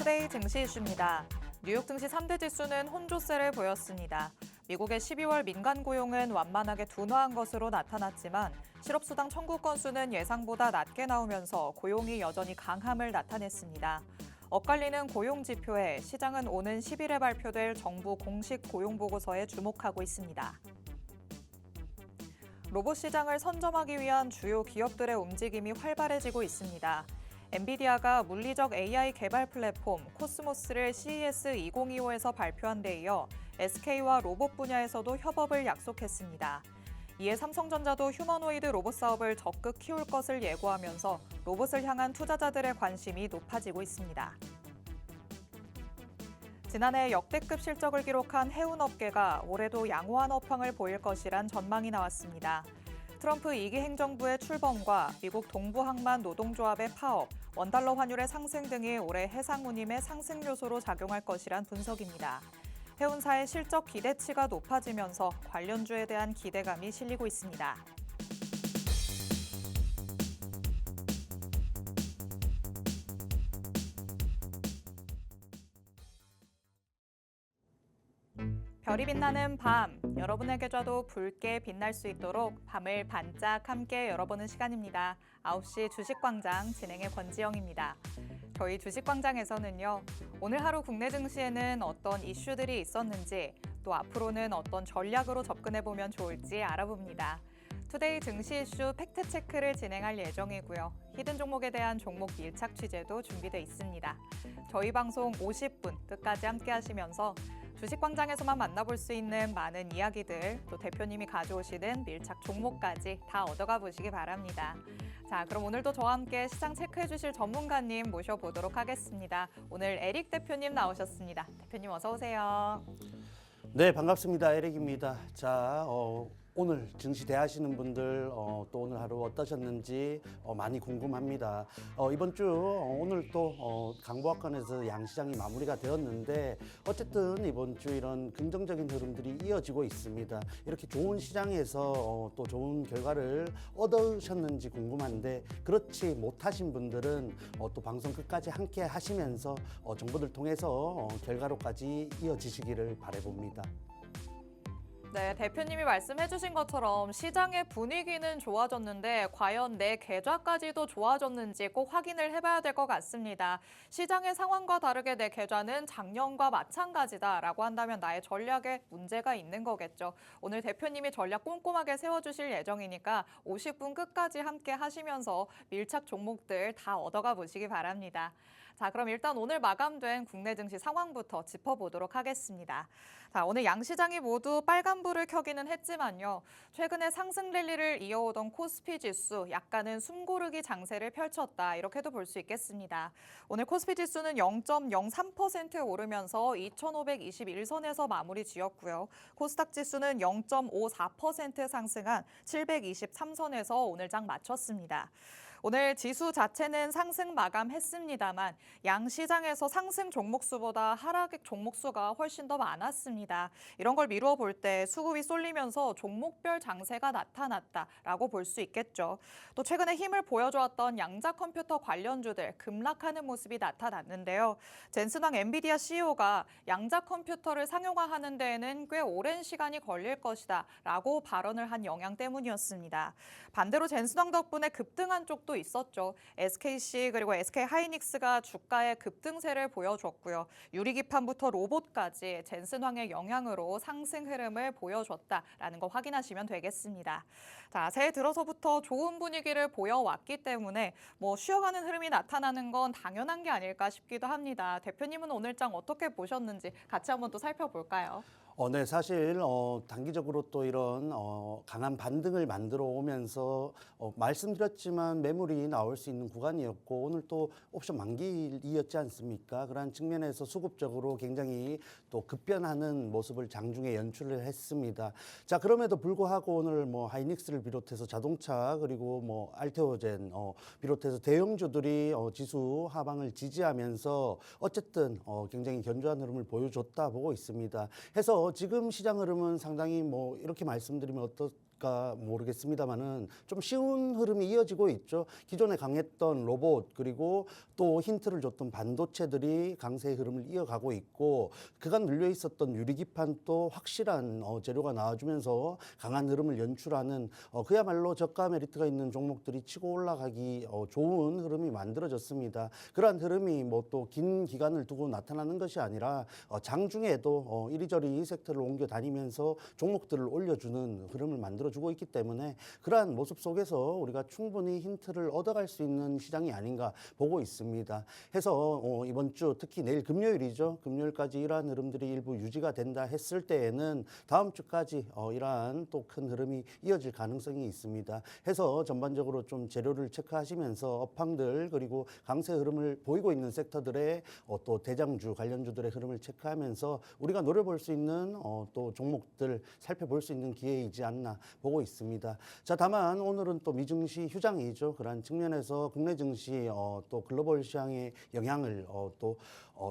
투데이 증시 이슈입니다. 뉴욕 증시 3대 지수는 혼조세를 보였습니다. 미국의 12월 민간 고용은 완만하게 둔화한 것으로 나타났지만 실업수당 청구 건수는 예상보다 낮게 나오면서 고용이 여전히 강함을 나타냈습니다. 엇갈리는 고용 지표에 시장은 오는 10일에 발표될 정부 공식 고용 보고서에 주목하고 있습니다. 로봇 시장을 선점하기 위한 주요 기업들의 움직임이 활발해지고 있습니다. 엔비디아가 물리적 AI 개발 플랫폼 코스모스를 CES 2025에서 발표한 데 이어 SK와 로봇 분야에서도 협업을 약속했습니다. 이에 삼성전자도 휴머노이드 로봇 사업을 적극 키울 것을 예고하면서 로봇을 향한 투자자들의 관심이 높아지고 있습니다. 지난해 역대급 실적을 기록한 해운업계가 올해도 양호한 업황을 보일 것이란 전망이 나왔습니다. 트럼프 2기 행정부의 출범과 미국 동부항만 노동조합의 파업, 원달러 환율의 상승 등이 올해 해상 운임의 상승 요소로 작용할 것이란 분석입니다. 해운사의 실적 기대치가 높아지면서 관련주에 대한 기대감이 실리고 있습니다. 별이 빛나는 밤, 여러분의 계좌도 붉게 빛날 수 있도록 밤을 반짝 함께 열어보는 시간입니다. 9시 주식광장 진행의 권지영입니다. 저희 주식광장에서는요, 오늘 하루 국내 증시에는 어떤 이슈들이 있었는지, 또 앞으로는 어떤 전략으로 접근해보면 좋을지 알아봅니다. 투데이 증시 이슈 팩트체크를 진행할 예정이고요. 히든 종목에 대한 종목 밀착 취재도 준비되어 있습니다. 저희 방송 50분 끝까지 함께 하시면서 주식광장에서만 만나볼 수 있는 많은 이야기들, 또 대표님이 가져오시는 밀착 종목까지 다 얻어가 보시기 바랍니다. 자, 그럼 오늘도 저와 함께 시장 체크해 주실 전문가님 모셔보도록 하겠습니다. 오늘 에릭 대표님 나오셨습니다. 대표님 어서 오세요. 네, 반갑습니다. 에릭입니다. 자, 오늘 증시 대하시는 분들 또 오늘 하루 어떠셨는지 많이 궁금합니다. 이번 주 오늘 또 강보학관에서 양시장이 마무리가 되었는데 어쨌든 이번 주 이런 긍정적인 흐름들이 이어지고 있습니다. 이렇게 좋은 시장에서 또 좋은 결과를 얻으셨는지 궁금한데 그렇지 못하신 분들은 또 방송 끝까지 함께 하시면서 정보들 통해서 결과로까지 이어지시기를 바라봅니다. 네, 대표님이 말씀해 주신 것처럼 시장의 분위기는 좋아졌는데 과연 내 계좌까지도 좋아졌는지 꼭 확인을 해봐야 될 것 같습니다. 시장의 상황과 다르게 내 계좌는 작년과 마찬가지다라고 한다면 나의 전략에 문제가 있는 거겠죠. 오늘 대표님이 전략 꼼꼼하게 세워주실 예정이니까 50분 끝까지 함께 하시면서 밀착 종목들 다 얻어가 보시기 바랍니다. 자, 그럼 일단 오늘 마감된 국내 증시 상황부터 짚어보도록 하겠습니다. 자, 오늘 양시장이 모두 빨간불을 켜기는 했지만요. 최근에 상승 랠리를 이어오던 코스피 지수 약간은 숨고르기 장세를 펼쳤다. 이렇게도 볼 수 있겠습니다. 오늘 코스피 지수는 0.03% 오르면서 2,521선에서 마무리 지었고요. 코스닥 지수는 0.54% 상승한 723선에서 오늘 장 마쳤습니다. 오늘 지수 자체는 상승 마감했습니다만 양시장에서 상승 종목수보다 하락 종목수가 훨씬 더 많았습니다. 이런 걸 미루어 볼 때 수급이 쏠리면서 종목별 장세가 나타났다라고 볼 수 있겠죠. 또 최근에 힘을 보여주었던 양자 컴퓨터 관련주들 급락하는 모습이 나타났는데요. 젠슨왕 엔비디아 CEO가 양자 컴퓨터를 상용화하는 데에는 꽤 오랜 시간이 걸릴 것이다 라고 발언을 한 영향 때문이었습니다. 반대로 젠슨왕 덕분에 급등한 쪽도 있었죠. SKC 그리고 SK하이닉스가 주가의 급등세를 보여줬고요. 유리기판부터 로봇까지 젠슨왕의 영향으로 상승 흐름을 보여줬다라는 거 확인하시면 되겠습니다. 자, 새해 들어서부터 좋은 분위기를 보여왔기 때문에 쉬어가는 흐름이 나타나는 건 당연한 게 아닐까 싶기도 합니다. 대표님은 오늘 장 어떻게 보셨는지 같이 한번 또 살펴볼까요? 네, 사실 단기적으로 또 이런 강한 반등을 만들어 오면서 말씀드렸지만 매물이 나올 수 있는 구간이었고 오늘 또 옵션 만기이었지 않습니까? 그런 측면에서 수급적으로 굉장히 또 급변하는 모습을 장중에 연출을 했습니다. 자, 그럼에도 불구하고 오늘 하이닉스를 비롯해서 자동차 그리고 알테오젠 비롯해서 대형주들이 지수 하방을 지지하면서 어쨌든 굉장히 견조한 흐름을 보여줬다 보고 있습니다. 해서 지금 시장 흐름은 상당히 이렇게 말씀드리면 보실까 모르겠습니다만은 좀 쉬운 흐름이 이어지고 있죠. 기존에 강했던 로봇 그리고 또 힌트를 줬던 반도체들이 강세의 흐름을 이어가고 있고 그간 눌려 있었던 유리기판도 확실한 재료가 나와주면서 강한 흐름을 연출하는 그야말로 저가 메리트가 있는 종목들이 치고 올라가기 좋은 흐름이 만들어졌습니다. 그러한 흐름이 뭐 또 긴 기간을 두고 나타나는 것이 아니라 장중에도 이리저리 이 섹터를 옮겨 다니면서 종목들을 올려주는 흐름을 만들어주고 있기 때문에 그러한 모습 속에서 우리가 충분히 힌트를 얻어갈 수 있는 시장이 아닌가 보고 있습니다. 해서 이번 주 특히 내일 금요일이죠. 금요일까지 이러한 흐름들이 일부 유지가 된다 했을 때에는 다음 주까지 이러한 또 큰 흐름이 이어질 가능성이 있습니다. 해서 전반적으로 좀 재료를 체크하시면서 업황들 그리고 강세 흐름을 보이고 있는 섹터들의 또 대장주 관련주들의 흐름을 체크하면서 우리가 노려볼 수 있는 또 종목들 살펴볼 수 있는 기회이지 않나 보고 있습니다. 자, 다만 오늘은 또 미증시 휴장이죠. 그러한 측면에서 국내 증시 또 글로벌 시장의 영향을 또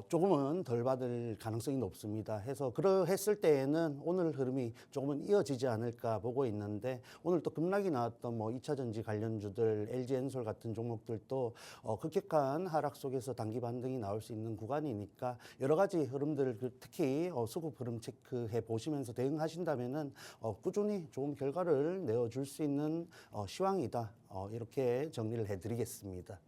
조금은 덜 받을 가능성이 높습니다. 해서 그러했을 때에는 오늘 흐름이 조금은 이어지지 않을까 보고 있는데 오늘 또 급락이 나왔던 뭐 2차 전지 관련주들, LG엔솔 같은 종목들도 급격한 하락 속에서 단기 반등이 나올 수 있는 구간이니까 여러 가지 흐름들 특히 수급 흐름 체크해 보시면서 대응하신다면은 꾸준히 좋은 결과를 내어줄 수 있는 시황이다. 이렇게 정리를 해드리겠습니다.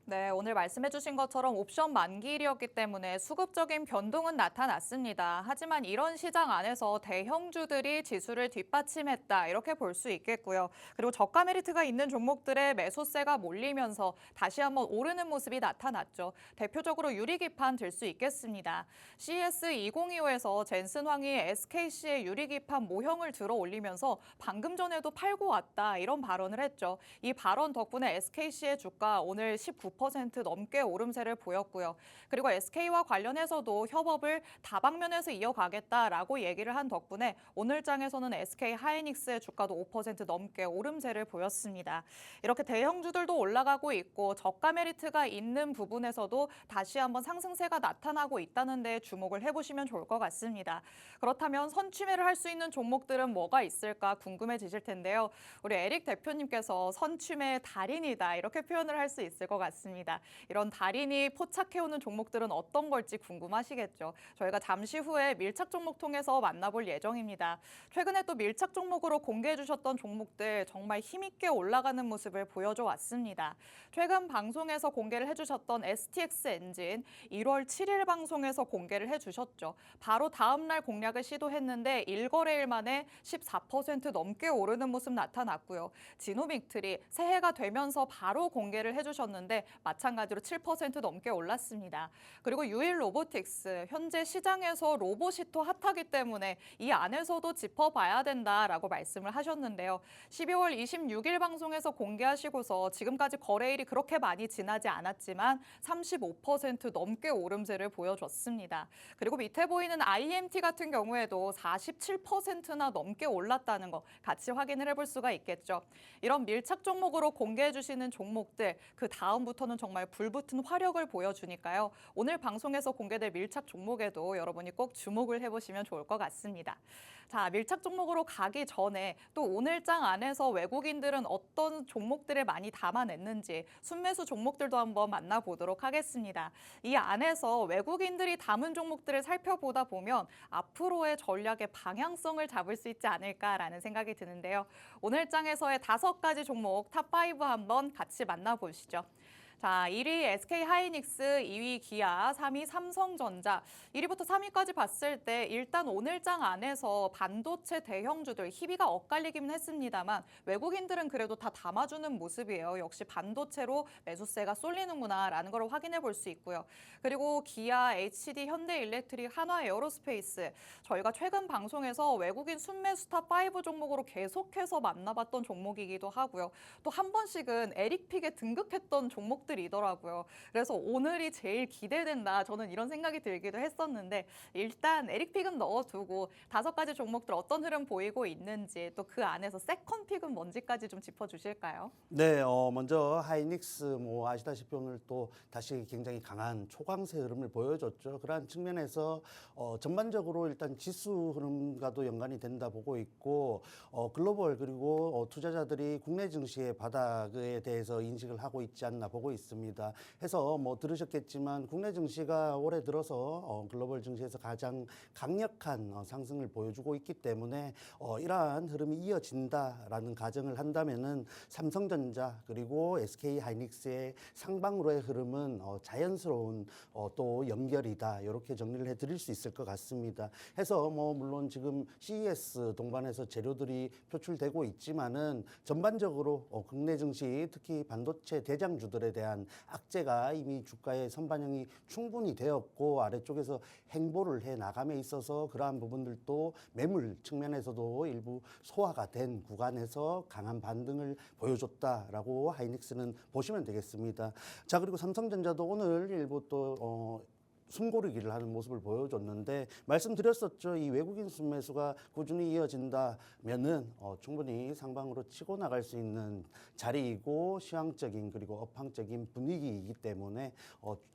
네, 오늘 말씀해주신 것처럼 옵션 만기일이었기 때문에 수급적인 변동은 나타났습니다. 하지만 이런 시장 안에서 대형주들이 지수를 뒷받침했다 이렇게 볼 수 있겠고요. 그리고 저가 메리트가 있는 종목들의 매수세가 몰리면서 다시 한번 오르는 모습이 나타났죠. 대표적으로 유리기판 들 수 있겠습니다. CS2025에서 젠슨황이 SKC의 유리기판 모형을 들어 올리면서 방금 전에도 팔고 왔다 이런 발언을 했죠. 이 발언 덕분에 SKC의 주가 오늘 19% 넘게 오름세를 보였고요. 그리고 SK와 관련해서도 협업을 다방면에서 이어가겠다라고 얘기를 한 덕분에 오늘 장에서는 SK 하이닉스의 주가도 5% 넘게 오름세를 보였습니다. 이렇게 대형주들도 올라가고 있고 저가 메리트가 있는 부분에서도 다시 한번 상승세가 나타나고 있다는 데 주목을 해보시면 좋을 것 같습니다. 그렇다면 선취매를 할 수 있는 종목들은 뭐가 있을까 궁금해지실 텐데요. 우리 에릭 대표님께서 선취매의 달인이다 이렇게 표현을 할 수 있을 것 같습니다. 이런 달인이 포착해오는 종목들은 어떤 걸지 궁금하시겠죠. 저희가 잠시 후에 밀착 종목 통해서 만나볼 예정입니다. 최근에 또 밀착 종목으로 공개해 주셨던 종목들 정말 힘있게 올라가는 모습을 보여줘 왔습니다. 최근 방송에서 공개를 해주셨던 STX 엔진 1월 7일 방송에서 공개를 해주셨죠. 바로 다음 날 공략을 시도했는데 1거래일 만에 14% 넘게 오르는 모습 나타났고요. 지노믹트리 새해가 되면서 바로 공개를 해주셨는데 마찬가지로 7% 넘게 올랐습니다. 그리고 유일 로보틱스 현재 시장에서 로봇이 또 핫하기 때문에 이 안에서도 짚어봐야 된다라고 말씀을 하셨는데요. 12월 26일 방송에서 공개하시고서 지금까지 거래일이 그렇게 많이 지나지 않았지만 35% 넘게 오름세를 보여줬습니다. 그리고 밑에 보이는 IMT 같은 경우에도 47%나 넘게 올랐다는 거 같이 확인을 해볼 수가 있겠죠. 이런 밀착 종목으로 공개해 주시는 종목들 그 다음부터는 정말 불붙은 화력을 보여주니까요. 오늘 방송에서 공개될 밀착 종목에도 여러분이 꼭 주목을 해보시면 좋을 것 같습니다. 자, 밀착 종목으로 가기 전에 또 오늘장 안에서 외국인들은 어떤 종목들을 많이 담아냈는지 순매수 종목들도 한번 만나보도록 하겠습니다. 이 안에서 외국인들이 담은 종목들을 살펴보다 보면 앞으로의 전략의 방향성을 잡을 수 있지 않을까라는 생각이 드는데요. 오늘장에서의 5가지 종목 탑5 한번 같이 만나보시죠. 자, 1위 SK 하이닉스, 2위 기아, 3위 삼성전자. 1위부터 3위까지 봤을 때 일단 오늘장 안에서 반도체 대형주들 희비가 엇갈리긴 했습니다만 외국인들은 그래도 다 담아주는 모습이에요. 역시 반도체로 매수세가 쏠리는구나라는 걸 확인해 볼 수 있고요. 그리고 기아, HD, 현대일렉트릭, 한화에어로스페이스. 저희가 최근 방송에서 외국인 순매수 탑5 종목으로 계속해서 만나봤던 종목이기도 하고요. 또 한 번씩은 에릭픽에 등극했던 종목들 종목들이더라고요. 그래서 오늘이 제일 기대된다. 저는 이런 생각이 들기도 했었는데 일단 에릭픽은 넣어두고 5가지 종목들 어떤 흐름 보이고 있는지 또 그 안에서 세컨픽은 뭔지까지 좀 짚어주실까요? 네, 먼저 하이닉스 뭐 아시다시피 오늘 또 다시 굉장히 강한 초강세 흐름을 보여줬죠. 그러한 측면에서 전반적으로 일단 지수 흐름과도 연관이 된다 보고 있고 글로벌 그리고 투자자들이 국내 증시의 바닥에 대해서 인식을 하고 있지 않나 보고 있습니다. 해서 뭐 들으셨겠지만 국내 증시가 올해 들어서 글로벌 증시에서 가장 강력한 상승을 보여주고 있기 때문에 이러한 흐름이 이어진다라는 가정을 한다면은 삼성전자 그리고 SK 하이닉스의 상방으로의 흐름은 자연스러운 또 연결이다 이렇게 정리를 해드릴 수 있을 것 같습니다. 해서 뭐 물론 지금 CES 동반해서 재료들이 표출되고 있지만은 전반적으로 국내 증시 특히 반도체 대장주들에 대한 악재가 이미 주가의 선반영이 충분히 되었고 아래쪽에서 행보를 해 나감에 있어서 그러한 부분들도 매물 측면에서도 일부 소화가 된 구간에서 강한 반등을 보여줬다라고 하이닉스는 보시면 되겠습니다. 자, 그리고 삼성전자도 오늘 일부 또 숨고르기를 하는 모습을 보여줬는데 말씀드렸었죠. 이 외국인 순매수가 꾸준히 이어진다면은 충분히 상방으로 치고 나갈 수 있는 자리이고 시황적인 그리고 업황적인 분위기이기 때문에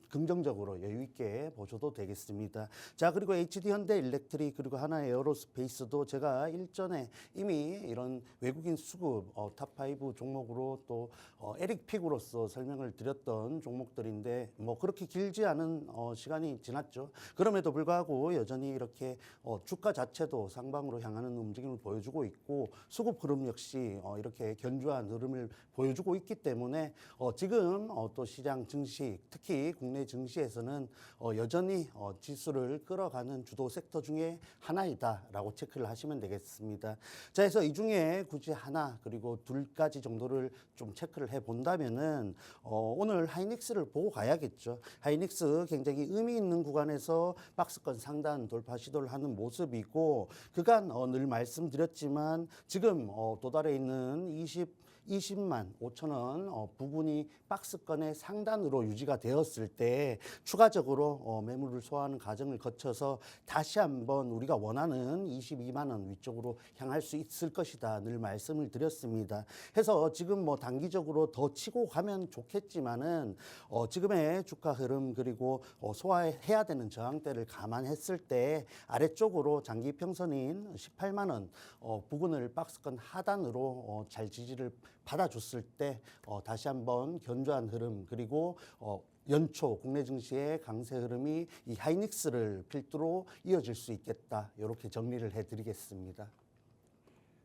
긍정적으로 여유 있게 보셔도 되겠습니다. 자, 그리고 HD 현대 일렉트릭 그리고 하나 에어로스페이스도 제가 일전에 이미 이런 외국인 수급 탑5 종목으로 또 에릭픽으로서 설명을 드렸던 종목들인데 뭐 그렇게 길지 않은 시간이 지났죠. 그럼에도 불구하고 여전히 이렇게 주가 자체도 상방으로 향하는 움직임을 보여주고 있고 수급 흐름 역시 이렇게 견조한 흐름을 보여주고 있기 때문에 지금 또 시장 증시 특히 국내 증시에서는 여전히 지수를 끌어가는 주도 섹터 중에 하나이다라고 체크를 하시면 되겠습니다. 자, 그래서 이 중에 굳이 하나 그리고 둘까지 정도를 좀 체크를 해 본다면은 오늘 하이닉스를 보고 가야겠죠. 하이닉스 굉장히 의미 있는 구간에서 박스권 상단 돌파 시도를 하는 모습이고 그간 늘 말씀드렸지만 지금 도달해 있는 20만 5천 원 부분이 박스권의 상단으로 유지가 되었을 때 추가적으로 매물을 소화하는 과정을 거쳐서 다시 한번 우리가 원하는 22만 원 위쪽으로 향할 수 있을 것이다 늘 말씀을 드렸습니다. 해서 지금 뭐 단기적으로 더 치고 가면 좋겠지만은 지금의 주가 흐름 그리고 소화해야 되는 저항대를 감안했을 때 아래쪽으로 장기 평선인 18만 원 부근을 박스권 하단으로 잘 지지를 받아줬을 때 다시 한번 견조한 흐름 그리고 연초 국내 증시의 강세 흐름이 이 하이닉스를 필두로 이어질 수 있겠다 이렇게 정리를 해드리겠습니다.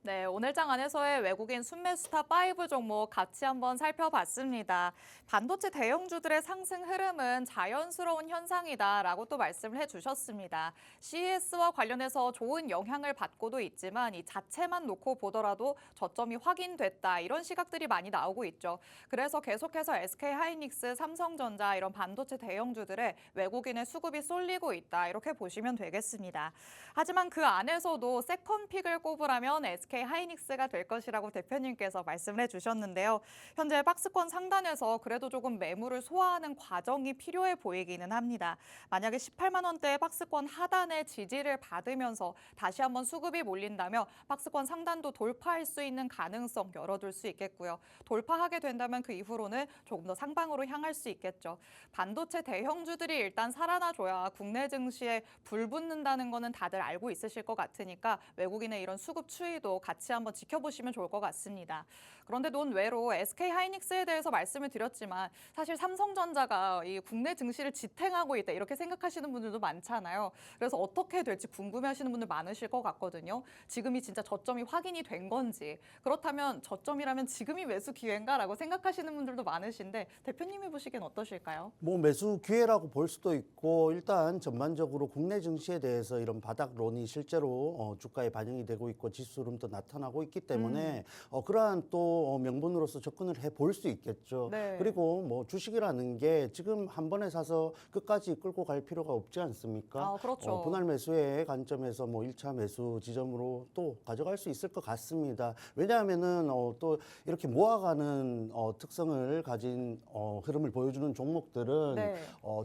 네, 오늘 장 안에서의 외국인 순매수탑 5 종목 같이 한번 살펴봤습니다. 반도체 대형주들의 상승 흐름은 자연스러운 현상이다라고 또 말씀을 해주셨습니다. CES와 관련해서 좋은 영향을 받고도 있지만 이 자체만 놓고 보더라도 저점이 확인됐다 이런 시각들이 많이 나오고 있죠. 그래서 계속해서 SK하이닉스, 삼성전자 이런 반도체 대형주들의 외국인의 수급이 쏠리고 있다 이렇게 보시면 되겠습니다. 하지만 그 안에서도 세컨픽을 꼽으라면 SK하이닉스가 될 것이라고 대표님께서 말씀을 해주셨는데요. 현재 박스권 상단에서 그래도 조금 매물을 소화하는 과정이 필요해 보이기는 합니다. 만약에 18만 원대 박스권 하단의 지지를 받으면서 다시 한번 수급이 몰린다면 박스권 상단도 돌파할 수 있는 가능성 열어둘 수 있겠고요. 돌파하게 된다면 그 이후로는 조금 더 상방으로 향할 수 있겠죠. 반도체 대형주들이 일단 살아나줘야 국내 증시에 불 붙는다는 거는 다들 알고 있으실 것 같으니까 외국인의 이런 수급 추이도 같이 한번 지켜보시면 좋을 것 같습니다. 그런데 논외로 SK하이닉스에 대해서 말씀을 드렸지만 사실 삼성전자가 이 국내 증시를 지탱하고 있다 이렇게 생각하시는 분들도 많잖아요. 그래서 어떻게 될지 궁금해하시는 분들 많으실 것 같거든요. 지금이 진짜 저점이 확인이 된 건지 그렇다면 저점이라면 지금이 매수 기회인가라고 생각하시는 분들도 많으신데 대표님이 보시기엔 어떠실까요? 뭐 매수 기회라고 볼 수도 있고 일단 전반적으로 국내 증시에 대해서 이런 바닥론이 실제로 주가에 반영이 되고 있고 지수 흐름도 나타나고 있기 때문에 그러한 또 명분으로서 접근을 해볼 수 있겠죠. 네. 그리고 뭐 주식이라는 게 지금 한 번에 사서 끝까지 끌고 갈 필요가 없지 않습니까? 아, 그렇죠. 분할 매수의 관점에서 뭐 1차 매수 지점으로 또 가져갈 수 있을 것 같습니다. 왜냐하면은 또 이렇게 모아가는 특성을 가진 흐름을 보여주는 종목들은 네.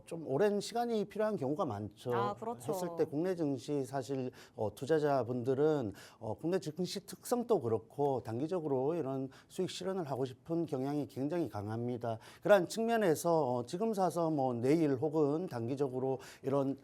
좀 오랜 시간이 필요한 경우가 많죠. 아, 그렇죠. 했을 때 국내 증시 사실 투자자분들은 국내 증시 특성도 그렇고 단기적으로 이런 수익 실현을 하고 싶은 경향이 굉장히 강합니다. 그러한 측면에서 지금 사서 뭐 내일 혹은 단기적으로 이런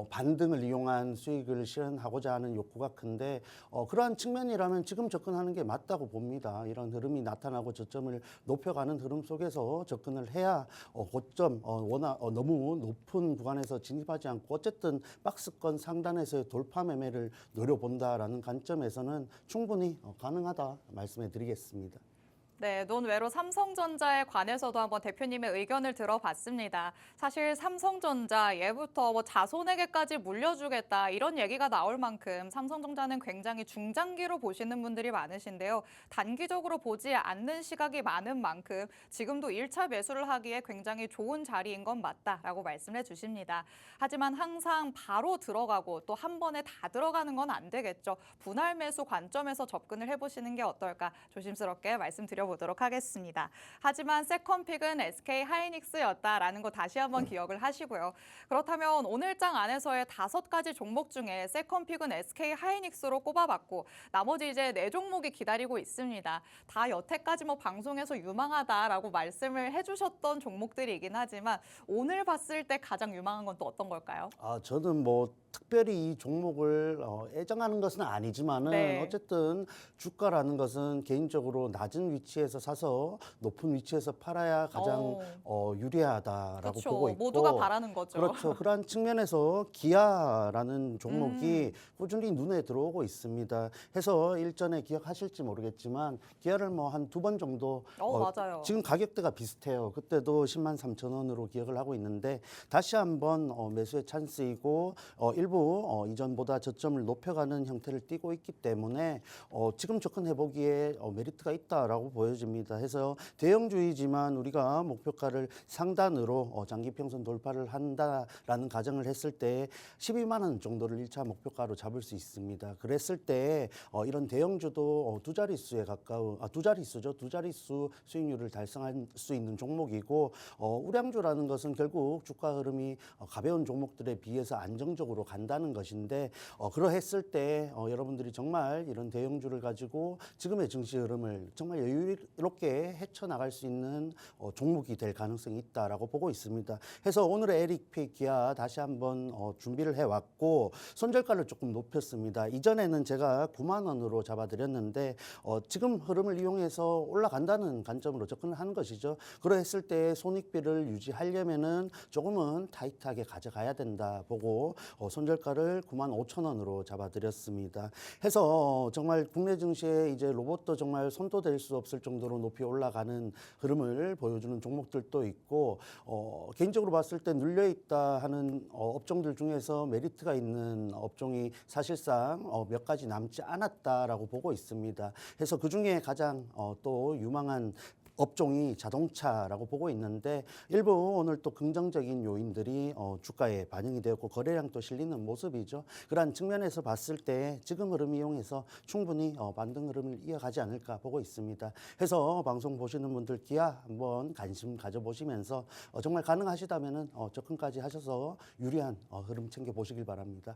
반등을 이용한 수익을 실현하고자 하는 욕구가 큰데 그러한 측면이라면 지금 접근하는 게 맞다고 봅니다. 이런 흐름이 나타나고 저점을 높여가는 흐름 속에서 접근을 해야 고점 워낙 너무 높은 구간에서 진입하지 않고 어쨌든 박스권 상단에서의 돌파 매매를 노려본다라는 관점에서는 충분히 가능하다 말씀해 드리겠습니다. 네, 논외로 삼성전자에 관해서도 한번 대표님의 의견을 들어봤습니다. 사실 삼성전자 예부터 뭐 자손에게까지 물려주겠다 이런 얘기가 나올 만큼 삼성전자는 굉장히 중장기로 보시는 분들이 많으신데요. 단기적으로 보지 않는 시각이 많은 만큼 지금도 1차 매수를 하기에 굉장히 좋은 자리인 건 맞다라고 말씀해 주십니다. 하지만 항상 바로 들어가고 또 한 번에 다 들어가는 건 안 되겠죠. 분할 매수 관점에서 접근을 해보시는 게 어떨까 조심스럽게 말씀드려보도록 하겠습니다. 하지만 세컨픽은 SK 하이닉스였다라는 거 다시 한번 기억을 하시고요. 그렇다면 오늘장 안에서의 5가지 종목 중에 세컨픽은 SK 하이닉스로 꼽아봤고 나머지 이제 4종목이 기다리고 있습니다. 다 여태까지 뭐 방송에서 유망하다라고 말씀을 해주셨던 종목들이긴 하지만 오늘 봤을 때 가장 유망한 건 또 어떤 걸까요? 저는 뭐 특별히 이 종목을 애정하는 것은 아니지만은 네. 어쨌든 주가라는 것은 개인적으로 낮은 위치에서 사서 높은 위치에서 팔아야 가장 유리하다라고 그렇죠. 보고 있고 모두가 바라는 거죠. 그렇죠. 그러한 측면에서 기아라는 종목이 꾸준히 눈에 들어오고 있습니다. 해서 일전에 기억하실지 모르겠지만 기아를 뭐 한 2번 정도 맞아요. 지금 가격대가 비슷해요. 그때도 10만 3천 원으로 기억을 하고 있는데 다시 한번 매수의 찬스이고 일부 이전보다 저점을 높여가는 형태를 띠고 있기 때문에 지금 접근해보기에 메리트가 있다라고 보여집니다. 해서 대형주이지만 우리가 목표가를 상단으로 장기 평선 돌파를 한다라는 가정을 했을 때 12만 원 정도를 1차 목표가로 잡을 수 있습니다. 그랬을 때 이런 대형주도 두 자릿수에 가까운 두 자릿수죠. 두 자릿수 수익률을 달성할 수 있는 종목이고 우량주라는 것은 결국 주가 흐름이 가벼운 종목들에 비해서 안정적으로 간다는 것인데 그러했을 때 여러분들이 정말 이런 대형주를 가지고 지금의 증시 흐름을 정말 여유롭게 헤쳐나갈 수 있는 종목이 될 가능성이 있다라고 보고 있습니다. 해서 오늘의 에릭픽 기아 다시 한번 준비를 해왔고 손절가를 조금 높였습니다. 이전에는 제가 9만 원으로 잡아드렸는데 지금 흐름을 이용해서 올라간다는 관점으로 접근을 하는 것이죠. 그러했을 때 손익비를 유지하려면은 조금은 타이트하게 가져가야 된다 보고 손절가를 9만 5천 원으로 잡아드렸습니다. 해서 정말 국내 증시에 이제 로봇도 정말 손도 댈 수 없을 정도로 높이 올라가는 흐름을 보여주는 종목들도 있고 개인적으로 봤을 때 눌려있다 하는 업종들 중에서 메리트가 있는 업종이 사실상 몇 가지 남지 않았다라고 보고 있습니다. 해서 그중에 가장 또 유망한 업종이 자동차라고 보고 있는데 일부 오늘 또 긍정적인 요인들이 주가에 반영이 되었고 거래량도 실리는 모습이죠. 그러한 측면에서 봤을 때 지금 흐름 이용해서 충분히 반등 흐름을 이어가지 않을까 보고 있습니다. 해서 방송 보시는 분들 기아 한번 관심 가져보시면서 정말 가능하시다면은 접근까지 하셔서 유리한 흐름 챙겨보시길 바랍니다.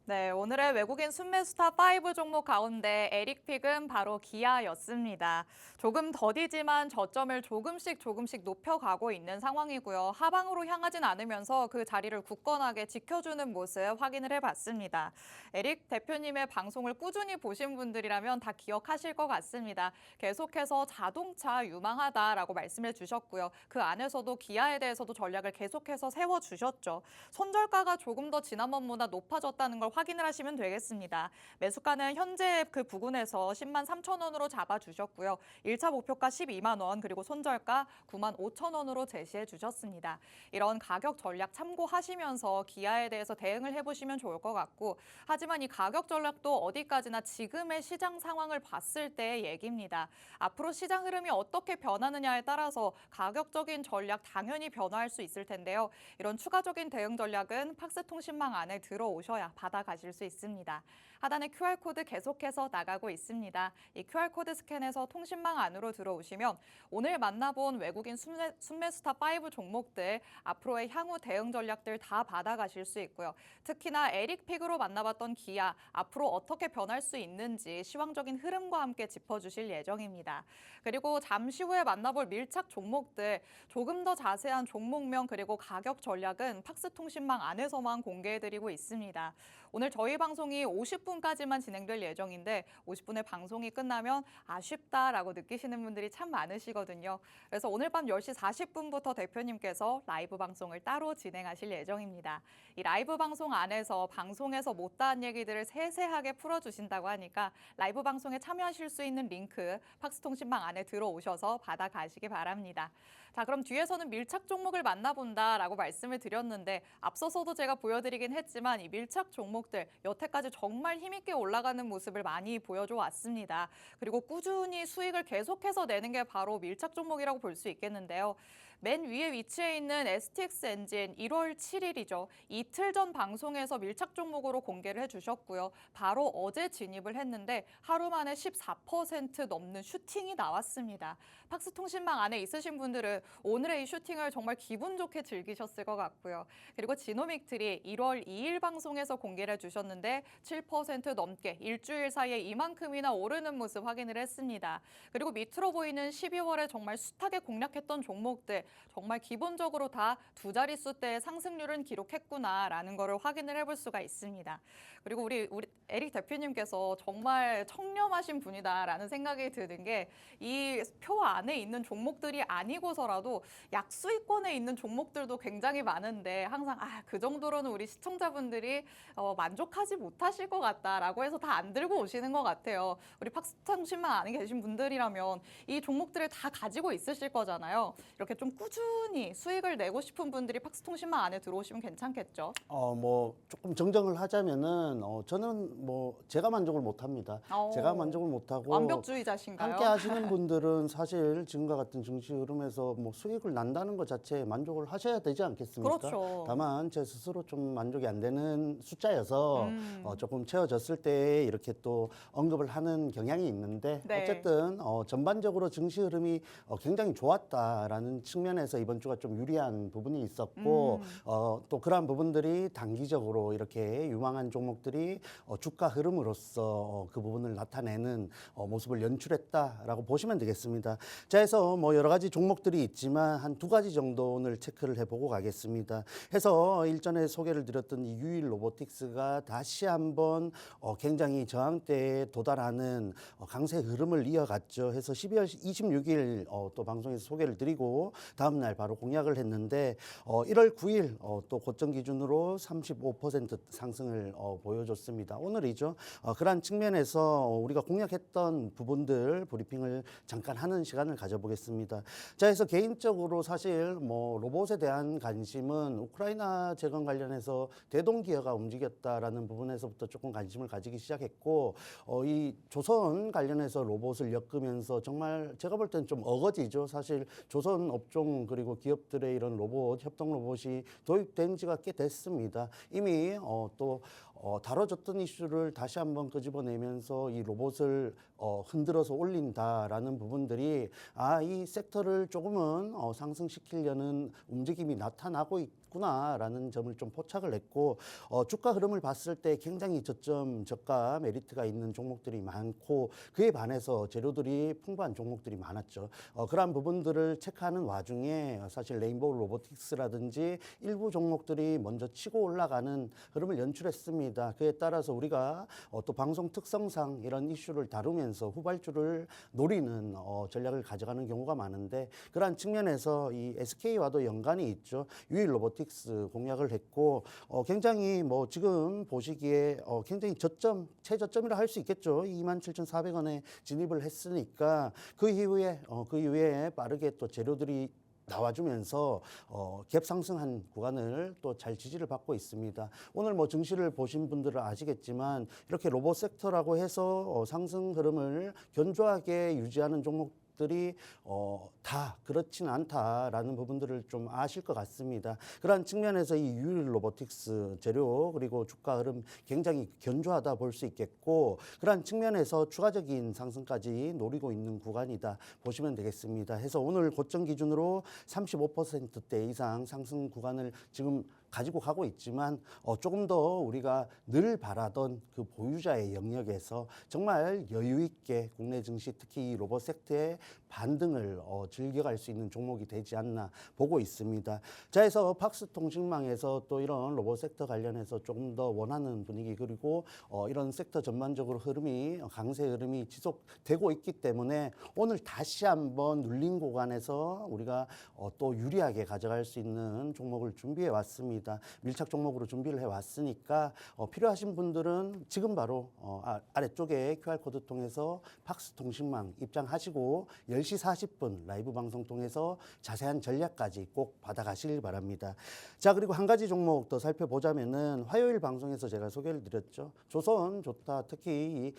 네, 오늘의 외국인 순매수탑 5 종목 가운데 에릭픽은 바로 기아였습니다. 조금 더디지만 저점을 조금씩 높여가고 있는 상황이고요. 하방으로 향하진 않으면서 그 자리를 굳건하게 지켜주는 모습 확인을 해봤습니다. 에릭 대표님의 방송을 꾸준히 보신 분들이라면 다 기억하실 것 같습니다. 계속해서 자동차 유망하다라고 말씀해 주셨고요. 그 안에서도 기아에 대해서도 전략을 계속해서 세워주셨죠. 손절가가 조금 더 지난번보다 높아졌다는 걸 확인을 하시면 되겠습니다. 매수가는 현재 그 부근에서 10만 3천 원으로 잡아주셨고요. 1차 목표가 12만 원 그리고 손절가 9만 5천 원으로 제시해 주셨습니다. 이런 가격 전략 참고하시면서 기아에 대해서 대응을 해보시면 좋을 것 같고 하지만 이 가격 전략도 어디까지나 지금의 시장 상황을 봤을 때의 얘기입니다. 앞으로 시장 흐름이 어떻게 변하느냐에 따라서 가격적인 전략 당연히 변화할 수 있을 텐데요. 이런 추가적인 대응 전략은 팍스통신망 안에 들어오셔야 받아가실 수 있습니다. 하단에 QR코드 계속해서 나가고 있습니다. 이 QR코드 스캔해서 통신망 안으로 들어오시면 오늘 만나본 외국인 순매수탑 5 종목들 앞으로의 향후 대응 전략들 다 받아가실 수 있고요. 특히나 에릭픽으로 만나봤던 기아 앞으로 어떻게 변할 수 있는지 시황적인 흐름과 함께 짚어주실 예정입니다. 그리고 잠시 후에 만나볼 밀착 종목들 조금 더 자세한 종목명 그리고 가격 전략은 팍스통신망 안에서만 공개해드리고 있습니다. 오늘 저희 방송이 50분까지만 진행될 예정인데 50분의 방송이 끝나면 아쉽다라고 느끼시는 분들이 참 많으시거든요. 그래서 오늘 밤 10시 40분부터 대표님께서 라이브 방송을 따로 진행하실 예정입니다. 이 라이브 방송 안에서 방송에서 못다한 얘기들을 세세하게 풀어주신다고 하니까 라이브 방송에 참여하실 수 있는 링크 팍스통신망 안에 들어오셔서 받아가시기 바랍니다. 자, 그럼 뒤에서는 밀착 종목을 만나본다라고 말씀을 드렸는데 앞서서도 제가 보여드리긴 했지만 이 밀착 종목들 여태까지 정말 힘있게 올라가는 모습을 많이 보여줘 왔습니다. 그리고 꾸준히 수익을 계속해서 내는 게 바로 밀착 종목이라고 볼 수 있겠는데요. 맨 위에 위치해 있는 STX 엔진 1월 7일이죠. 이틀 전 방송에서 밀착 종목으로 공개를 해주셨고요. 바로 어제 진입을 했는데 하루 만에 14% 넘는 슈팅이 나왔습니다. 팍스통신망 안에 있으신 분들은 오늘의 이 슈팅을 정말 기분 좋게 즐기셨을 것 같고요. 그리고 지노믹트리 1월 2일 방송에서 공개를 해주셨는데 7% 넘게 일주일 사이에 이만큼이나 오르는 모습 확인을 했습니다. 그리고 밑으로 보이는 12월에 정말 숱하게 공략했던 종목들 정말 기본적으로 다 두 자릿수대의 상승률은 기록했구나라는 거를 확인을 해볼 수가 있습니다. 그리고 우리 에릭 대표님께서 정말 청렴하신 분이다라는 생각이 드는 게 이 표 안에 있는 종목들이 아니고서라도 약수익권에 있는 종목들도 굉장히 많은데 항상 그 정도로는 우리 시청자분들이 만족하지 못하실 것 같다라고 해서 다 안 들고 오시는 것 같아요. 우리 팍스통신망 안에 계신 분들이라면 이 종목들을 다 가지고 있으실 거잖아요. 이렇게 좀 꾸준히 수익을 내고 싶은 분들이 팍스통신망 안에 들어오시면 괜찮겠죠? 뭐 조금 정정을 하자면은 저는 뭐 제가 만족을 못합니다. 제가 만족을 못하고 완벽주의자신가요? 함께 하시는 분들은 사실 지금과 같은 증시 흐름에서 뭐 수익을 난다는 것 자체에 만족을 하셔야 되지 않겠습니까? 그렇죠. 다만 제 스스로 좀 만족이 안 되는 숫자여서 조금 채워졌을 때 이렇게 또 언급을 하는 경향이 있는데 네. 어쨌든 전반적으로 증시 흐름이 굉장히 좋았다라는 측면에서 이번 주가 좀 유리한 부분이 있었고 또 그러한 부분들이 단기적으로 이렇게 유망한 종목들이 주가 흐름으로서 그 부분을 나타내는 모습을 연출했다라고 보시면 되겠습니다. 자, 해서 뭐 여러 가지 종목들이 있지만 한 두 가지 정도 오늘 체크를 해보고 가겠습니다. 해서 일전에 소개를 드렸던 이 유일 로보틱스가 다시 한번 굉장히 저항대에 도달하는 강세 흐름을 이어갔죠. 해서 12월 26일 또 방송에서 소개를 드리고 다음 날 바로 공약을 했는데 1월 9일 또 고점 기준으로 35% 상승을 보여줬습니다. 오늘이죠. 그러한 측면에서 우리가 공약했던 부분들 브리핑을 잠깐 하는 시간을 가져보겠습니다. 자, 해서 개인적으로 사실 뭐 로봇에 대한 관심은 우크라이나 재건 관련해서 대동기어가 움직였다라는 부분에서부터 조금 관심을 가지기 시작했고 이 조선 관련해서 로봇을 엮으면서 정말 제가 볼 때는 좀 어거지죠. 사실 조선 업종 그리고 기업들의 이런 로봇, 협동 로봇이 도입된 지가 꽤 됐습니다. 이미 또 다뤄졌던 이슈를 다시 한번 끄집어내면서 이 로봇을 흔들어서 올린다라는 부분들이 이 섹터를 조금은 상승시키려는 움직임이 나타나고 있구나라는 점을 좀 포착을 했고 주가 흐름을 봤을 때 굉장히 저점 저가 메리트가 있는 종목들이 많고 그에 반해서 재료들이 풍부한 종목들이 많았죠. 그러한 부분들을 체크하는 와중에 사실 레인보우 로보틱스라든지 일부 종목들이 먼저 치고 올라가는 흐름을 연출했습니다. 있습니다. 그에 따라서 우리가 또 방송 특성상 이런 이슈를 다루면서 후발주를 노리는 전략을 가져가는 경우가 많은데, 그러한 측면에서 이 SK와도 연관이 있죠. 유일 로보틱스 공략을 했고, 굉장히 뭐 지금 보시기에 굉장히 최저점이라 할 수 있겠죠. 27,400원에 진입을 했으니까 그 이후에 빠르게 또 재료들이 나와주면서 갭 상승한 구간을 또 잘 지지를 받고 있습니다. 오늘 뭐 증시를 보신 분들은 아시겠지만 이렇게 로봇 섹터라고 해서 상승 흐름을 견조하게 유지하는 종목들이 다 그렇지는 않다라는 부분들을 좀 아실 것 같습니다. 그러한 측면에서 이 유일 로보틱스 재료 그리고 주가 흐름 굉장히 견조하다 볼 수 있겠고, 그러한 측면에서 추가적인 상승까지 노리고 있는 구간이다 보시면 되겠습니다. 해서 오늘 고점 기준으로 35%대 이상 상승 구간을 지금 가지고 가고 있지만 조금 더 우리가 늘 바라던 그 보유자의 영역에서 정말 여유 있게 국내 증시 특히 이 로봇 섹터의 반등을 즐겨갈 수 있는 종목이 되지 않나 보고 있습니다. 자, 해서 박스통신망에서 또 이런 로봇 섹터 관련해서 조금 더 원하는 분위기, 그리고 이런 섹터 전반적으로 강세 흐름이 지속되고 있기 때문에 오늘 다시 한번 눌린 구간에서 우리가 또 유리하게 가져갈 수 있는 종목을 준비해 왔습니다. 밀착 종목으로 준비를 해 왔으니까 필요하신 분들은 지금 바로 아래쪽에 QR코드 통해서 박스통신망 입장하시고 10시 40분 라이브 방송 통해서 자세한 전략까지 꼭 받아가시길 바랍니다. 자, 그리고 한 가지 종목 더 살펴보자면은 화요일 방송에서 제가 소개를 드렸죠. 조선 좋다. 특히 이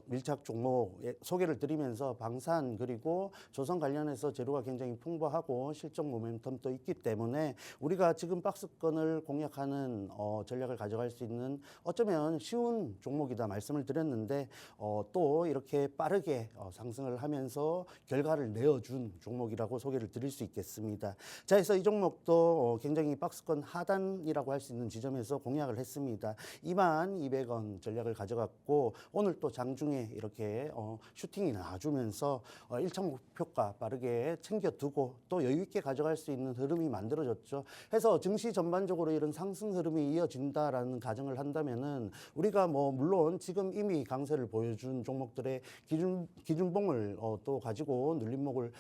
밀착 종목 소개를 드리면서 방산 그리고 조선 관련해서 재료가 굉장히 풍부하고 실적 모멘텀도 있기 때문에 우리가 지금 박스권을 공략하는 전략을 가져갈 수 있는 어쩌면 쉬운 종목이다 말씀을 드렸는데, 또 이렇게 빠르게 상승을 하면서 결과를 내어준 종목이라고 소개를 드릴 수 있겠습니다. 자, 그래서 이 종목도 굉장히 박스권 하단이라고 할 수 있는 지점에서 공략을 했습니다. 22,200원 전략을 가져갔고, 오늘 또 장중에 이렇게 슈팅이 나와주면서 1차 목표가 빠르게 챙겨두고 또 여유 있게 가져갈 수 있는 흐름이 만들어졌죠. 해서 증시 전반적으로 이런 상승 흐름이 이어진다라는 가정을 한다면은 우리가 뭐 물론 지금 이미 강세를 보여준 종목들의 기준봉을 또 가지고 눌림목을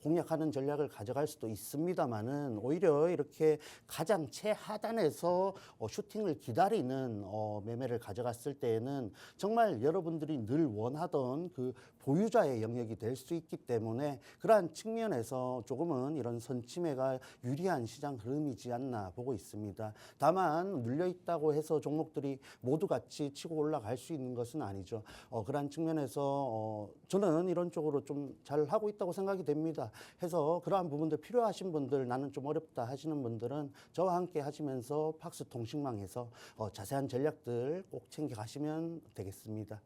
공략하는 전략을 가져갈 수도 있습니다만은, 오히려 이렇게 가장 최하단에서 슈팅을 기다리는 매매를 가져갔을 때에는 정말 여러분들이 늘 원하던 그 보유자의 영역이 될 수 있기 때문에 그러한 측면에서 조금은 이런 선침해가 유리한 시장 흐름이지 않나 보고 있습니다. 다만 눌려 있다고 해서 종목들이 모두 같이 치고 올라갈 수 있는 것은 아니죠. 그러한 측면에서 저는 이런 쪽으로 좀 잘 하고 있다고 생각이 됩니다. 해서 그러한 부분들 필요하신 분들, 나는 좀 어렵다 하시는 분들은 저와 함께 하시면서 박스통신망에서 자세한 전략들 꼭 챙겨 가시면 되겠습니다.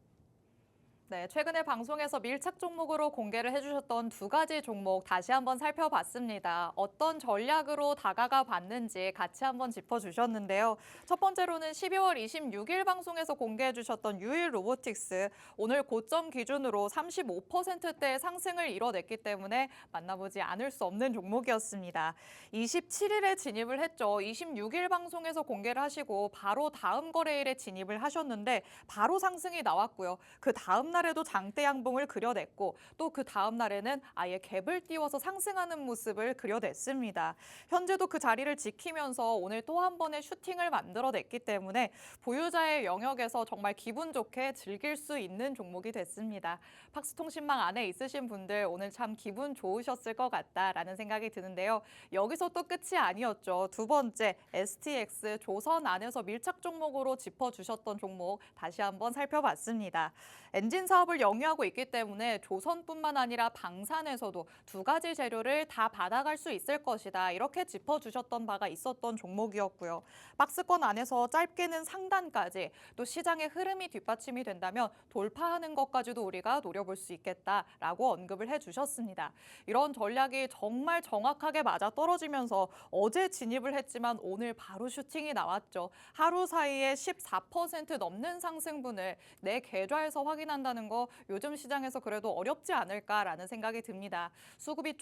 네, 최근에 방송에서 밀착 종목으로 공개를 해주셨던 두 가지 종목 다시 한번 살펴봤습니다. 어떤 전략으로 다가가 봤는지 같이 한번 짚어주셨는데요. 첫 번째로는 12월 26일 방송에서 공개해 주셨던 유일 로보틱스. 오늘 고점 기준으로 35%대의 상승을 이뤄냈기 때문에 만나보지 않을 수 없는 종목이었습니다. 27일에 진입을 했죠. 26일 방송에서 공개를 하시고 바로 다음 거래일에 진입을 하셨는데 바로 상승이 나왔고요. 그 다음 날에도 장대 양봉을 그려냈고 또 그 다음 날에는 아예 갭을 띄워서 상승하는 모습을 그려냈습니다. 현재도 그 자리를 지키면서 오늘 또 한 번의 슈팅을 만들어냈기 때문에 보유자의 영역에서 정말 기분 좋게 즐길 수 있는 종목이 됐습니다. 박스통신망 안에 있으신 분들 오늘 참 기분 좋으셨을 것 같다라는 생각이 드는데요. 여기서 또 끝이 아니었죠. 두 번째 STX 조선 안에서 밀착 종목으로 짚어주셨던 종목 다시 한번 살펴봤습니다. 엔진 사업을 영위하고 있기 때문에 조선뿐만 아니라 방산에서도 두 가지 재료를 다 받아갈 수 있을 것이다. 이렇게 짚어주셨던 바가 있었던 종목이었고요. 박스권 안에서 짧게는 상단까지 또 시장의 흐름이 뒷받침이 된다면 돌파하는 것까지도 우리가 노려볼 수 있겠다라고 언급을 해주셨습니다. 이런 전략이 정말 정확하게 맞아떨어지면서 어제 진입을 했지만 오늘 바로 슈팅이 나왔죠. 하루 사이에 14% 넘는 상승분을 내 계좌에서 확인한다는 하는 거 요즘 시장에서 그래도 어렵지 않을까라는 생각이 듭니다. 수급이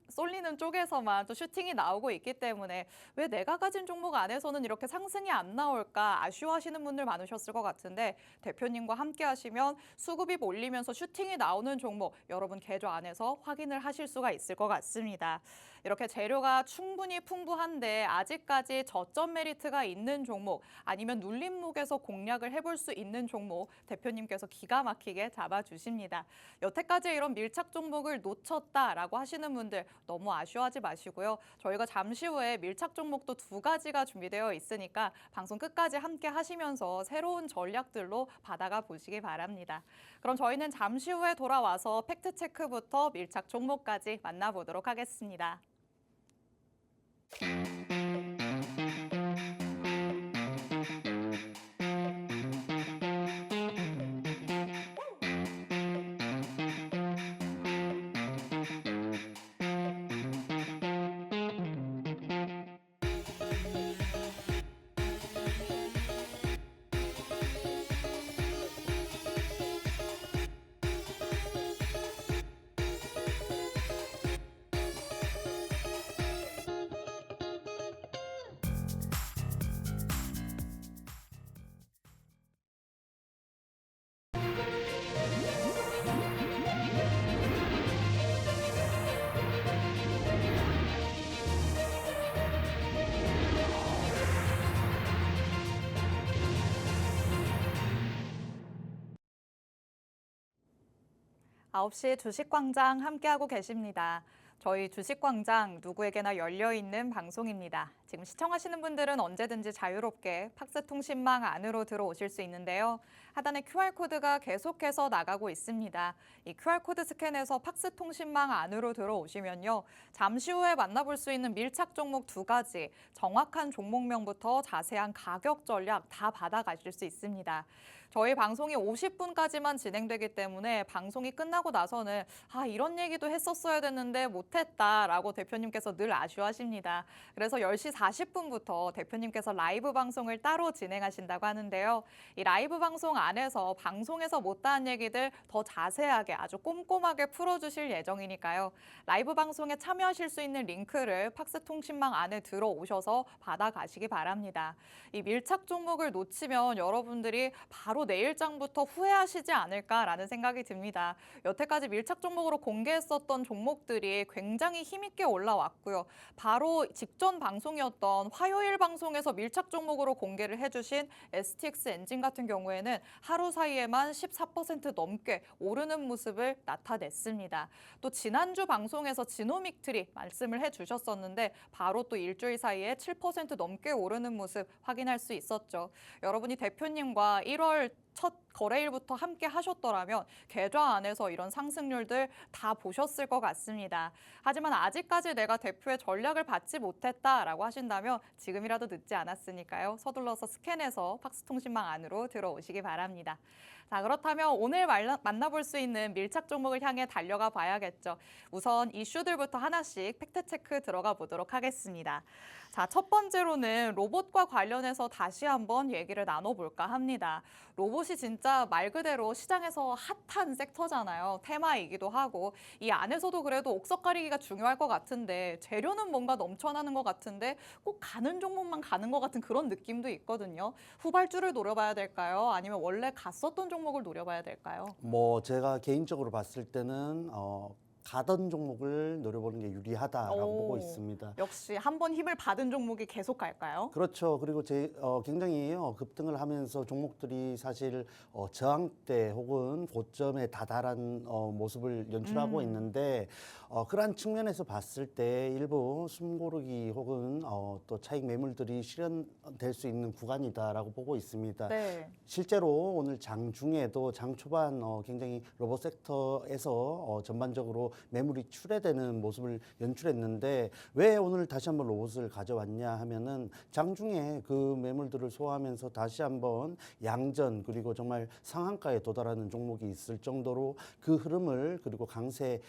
쏠리는 쪽에서만 또 슈팅이 나오고 있기 때문에 왜 내가 가진 종목 안에서는 이렇게 상승이 안 나올까 아쉬워하시는 분들 많으셨을 것 같은데 대표님과 함께 하시면 수급이 몰리면서 슈팅이 나오는 종목 여러분 계좌 안에서 확인을 하실 수가 있을 것 같습니다. 이렇게 재료가 충분히 풍부한데 아직까지 저점 메리트가 있는 종목 아니면 눌림목에서 공략을 해볼 수 있는 종목 대표님께서 기가 막히게 잡아주십니다. 여태까지 이런 밀착 종목을 놓쳤다라고 하시는 분들 너무 아쉬워하지 마시고요. 저희가 잠시 후에 밀착 종목도 2가지가 준비되어 있으니까 방송 끝까지 함께 하시면서 새로운 전략들로 받아가 보시기 바랍니다. 그럼 저희는 잠시 후에 돌아와서 팩트체크부터 밀착 종목까지 만나보도록 하겠습니다. 아홉 시 주식광장 함께하고 계십니다. 저희 주식광장 누구에게나 열려있는 방송입니다. 지금 시청하시는 분들은 언제든지 자유롭게 팍스통신망 안으로 들어오실 수 있는데요. 하단에 QR코드가 계속해서 나가고 있습니다. 이 QR코드 스캔해서 팍스통신망 안으로 들어오시면요. 잠시 후에 만나볼 수 있는 밀착 종목 2가지, 정확한 종목명부터 자세한 가격 전략 다 받아가실 수 있습니다. 저희 방송이 50분까지만 진행되기 때문에 방송이 끝나고 나서는 이런 얘기도 했었어야 됐는데 못했다라고 대표님께서 늘 아쉬워하십니다. 그래서 10시 40분부터 대표님께서 라이브 방송을 따로 진행하신다고 하는데요. 이 라이브 방송 안에서 방송에서 못다한 얘기들 더 자세하게 아주 꼼꼼하게 풀어주실 예정이니까요. 라이브 방송에 참여하실 수 있는 링크를 팍스통신망 안에 들어오셔서 받아가시기 바랍니다. 이 밀착 종목을 놓치면 여러분들이 바로 내일장부터 후회하시지 않을까라는 생각이 듭니다. 여태까지 밀착 종목으로 공개했었던 종목들이 굉장히 힘있게 올라왔고요. 바로 직전 방송이었던 화요일 방송에서 밀착 종목으로 공개를 해주신 STX 엔진 같은 경우에는 하루 사이에만 14% 넘게 오르는 모습을 나타냈습니다. 또 지난주 방송에서 지노믹트리 말씀을 해주셨었는데 바로 또 일주일 사이에 7% 넘게 오르는 모습 확인할 수 있었죠. 여러분이 대표님과 1월 첫 거래일부터 함께 하셨더라면 계좌 안에서 이런 상승률들 다 보셨을 것 같습니다. 하지만 아직까지 내가 대표의 전략을 받지 못했다라고 하신다면 지금이라도 늦지 않았으니까요. 서둘러서 스캔해서 팍스통신망 안으로 들어오시기 바랍니다. 자, 그렇다면 오늘 만나볼 수 있는 밀착 종목을 향해 달려가 봐야겠죠. 우선 이슈들부터 하나씩 팩트체크 들어가 보도록 하겠습니다. 자, 첫 번째로는 로봇과 관련해서 다시 한번 얘기를 나눠볼까 합니다. 로봇이 진짜 말 그대로 시장에서 핫한 섹터잖아요. 테마이기도 하고 이 안에서도 그래도 옥석 가리기가 중요할 것 같은데 재료는 뭔가 넘쳐나는 것 같은데 꼭 가는 종목만 가는 것 같은 그런 느낌도 있거든요. 후발주를 노려봐야 될까요? 아니면 원래 갔었던 종목을 노려봐야 될까요? 뭐 제가 개인적으로 봤을 때는 가던 종목을 노려보는 게 유리하다라고 보고 있습니다. 역시 한번 힘을 받은 종목이 계속 갈까요? 그렇죠. 그리고 굉장히 급등을 하면서 종목들이 사실 저항대 혹은 고점에 다다란 모습을 연출하고 있는데 그러한 측면에서 봤을 때 일부 숨고르기 혹은 또 차익 매물들이 실현될 수 있는 구간이다라고 보고 있습니다. 네. 실제로 오늘 장 중에도 장 초반 굉장히 로봇 섹터에서 전반적으로 매물이 출회되는 모습을 연출했는데 왜 오늘 다시 한번 로봇을 가져왔냐 하면은 장중에 그 매물들을 소화하면서 다시 한번 양전 그리고 정말 상한가에 도달하는 종목이 있을 정도로 그 흐름을 그리고 강세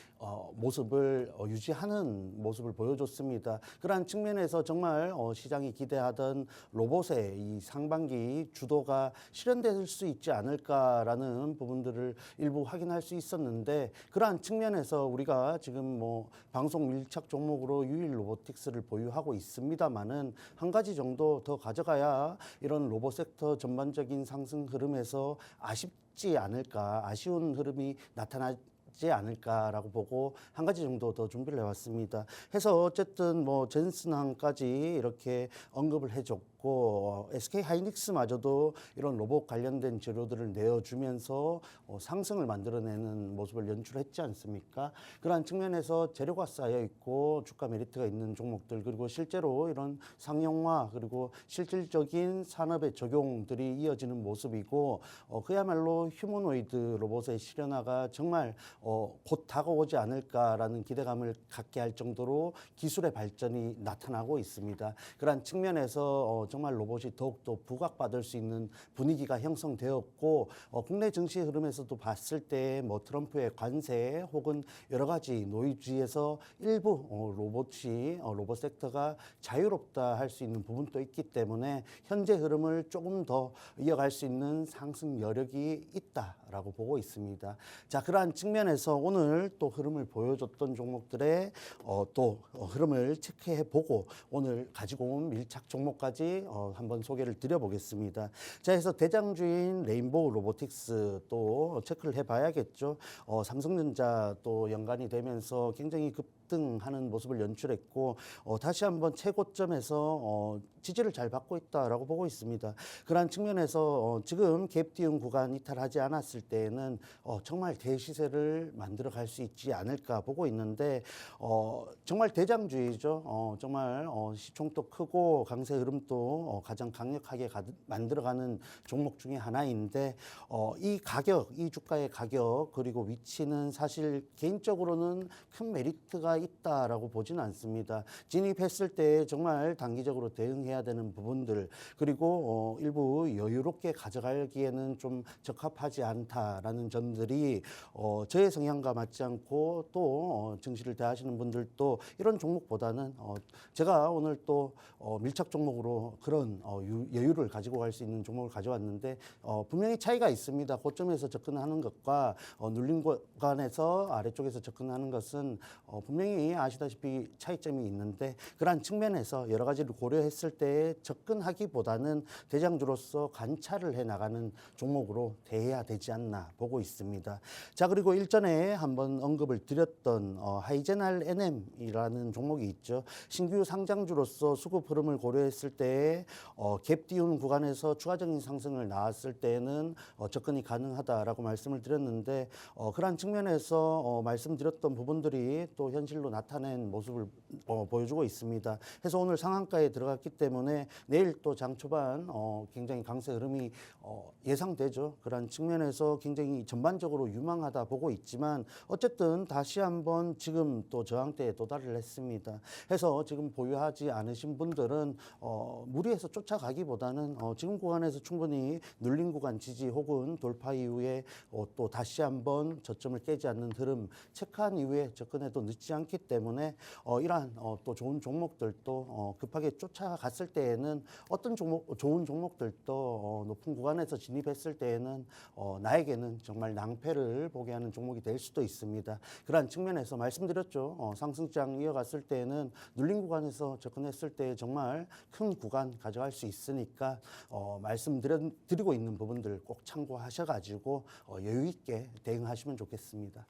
모습을 유지하는 모습을 보여줬습니다. 그러한 측면에서 정말 시장이 기대하던 로봇의 이 상반기 주도가 실현될 수 있지 않을까라는 부분들을 일부 확인할 수 있었는데 그러한 측면에서 우리가 지금 뭐 방송 밀착 종목으로 유일 로보틱스를 보유하고 있습니다만은 한 가지 정도 더 가져가야 이런 로봇 섹터 전반적인 상승 흐름에서 아쉽지 않을까, 아쉬운 흐름이 나타나지 않을까라고 보고 한 가지 정도 더 준비를 해왔습니다. 해서 어쨌든 뭐 젠슨항까지 이렇게 언급을 해줬고 SK 하이닉스마저도 이런 로봇 관련된 재료들을 내어주면서 상승을 만들어내는 모습을 연출했지 않습니까? 그러한 측면에서 재료가 쌓여 있고 주가 메리트가 있는 종목들 그리고 실제로 이런 상용화 그리고 실질적인 산업의 적용들이 이어지는 모습이고 그야말로 휴머노이드 로봇의 실현화가 정말 곧 다가오지 않을까라는 기대감을 갖게 할 정도로 기술의 발전이 나타나고 있습니다. 그러한 측면에서 정말 로봇이 더욱더 부각받을 수 있는 분위기가 형성되었고 국내 증시 흐름에서도 봤을 때 뭐 트럼프의 관세 혹은 여러 가지 노이즈에서 일부 로봇이 로봇 섹터가 자유롭다 할 수 있는 부분도 있기 때문에 현재 흐름을 조금 더 이어갈 수 있는 상승 여력이 있다라고 보고 있습니다. 자, 그러한 측면에서 오늘 또 흐름을 보여줬던 종목들의 또 흐름을 체크해 보고 오늘 가지고 온 밀착 종목까지 한번 소개를 드려보겠습니다. 자, 해서 대장주인 레인보우 로보틱스 또 체크를 해봐야겠죠. 삼성전자 또 연관이 되면서 굉장히 급등하는 모습을 연출했고 다시 한번 최고점에서 지지를 잘 받고 있다라고 보고 있습니다. 그러한 측면에서 지금 갭 띄운 구간 이탈하지 않았을 때에는 정말 대시세를 만들어 갈 수 있지 않을까 보고 있는데 정말 대장주이죠. 정말 시총도 크고 강세 흐름도 가장 강력하게 만들어가는 종목 중에 하나인데 이 가격, 이 주가의 가격 그리고 위치는 사실 개인적으로는 큰 메리트가 있다라고 보지는 않습니다. 진입했을 때 정말 단기적으로 대응해야 되는 부분들 그리고 일부 여유롭게 가져가기에는 좀 적합하지 않다라는 점들이 저의 성향과 맞지 않고 또 증시를 대하시는 분들도 이런 종목보다는 제가 오늘 또 밀착 종목으로 그런 여유를 가지고 갈 수 있는 종목을 가져왔는데 분명히 차이가 있습니다. 고점에서 접근하는 것과 눌린 구간에서 아래쪽에서 접근하는 것은 분명히 아시다시피 차이점이 있는데 그러한 측면에서 여러 가지를 고려했을 때 접근하기보다는 대장주로서 관찰을 해나가는 종목으로 대해야 되지 않나 보고 있습니다. 자, 그리고 일전에 한번 언급을 드렸던 하이제날 NM이라는 종목이 있죠. 신규 상장주로서 수급 흐름을 고려했을 때 갭 띄운 구간에서 추가적인 상승을 나왔을 때는 접근이 가능하다라고 말씀을 드렸는데 그러한 측면에서 말씀드렸던 부분들이 또 현실로 나타낸 모습을 보여주고 있습니다. 그래서 오늘 상한가에 들어갔기 때문에 내일 또 장 초반 굉장히 강세 흐름이 예상되죠. 그런 측면에서 굉장히 전반적으로 유망하다 보고 있지만 어쨌든 다시 한번 지금 또 저항대에 도달을 했습니다. 해서 지금 보유하지 않으신 분들은 무리해서 쫓아가기보다는 지금 구간에서 충분히 눌린 구간 지지 혹은 돌파 이후에 또 다시 한번 저점을 깨지 않는 흐름 체크한 이후에 접근해도 늦지 않기 때문에 이러한 또 좋은 종목들도 급하게 쫓아갔을 때에는 어떤 좋은 종목들도 높은 구간에서 진입했을 때에는 나에게는 정말 낭패를 보게 하는 종목이 될 수도 있습니다. 그러한 측면에서 말씀드렸죠. 상승장 이어갔을 때에는 눌린 구간에서 접근했을 때 정말 큰 구간 가져갈 수 있으니까 말씀드리고 있는 부분들 꼭 참고하셔가지고 여유 있게 대응하시면 좋겠습니다.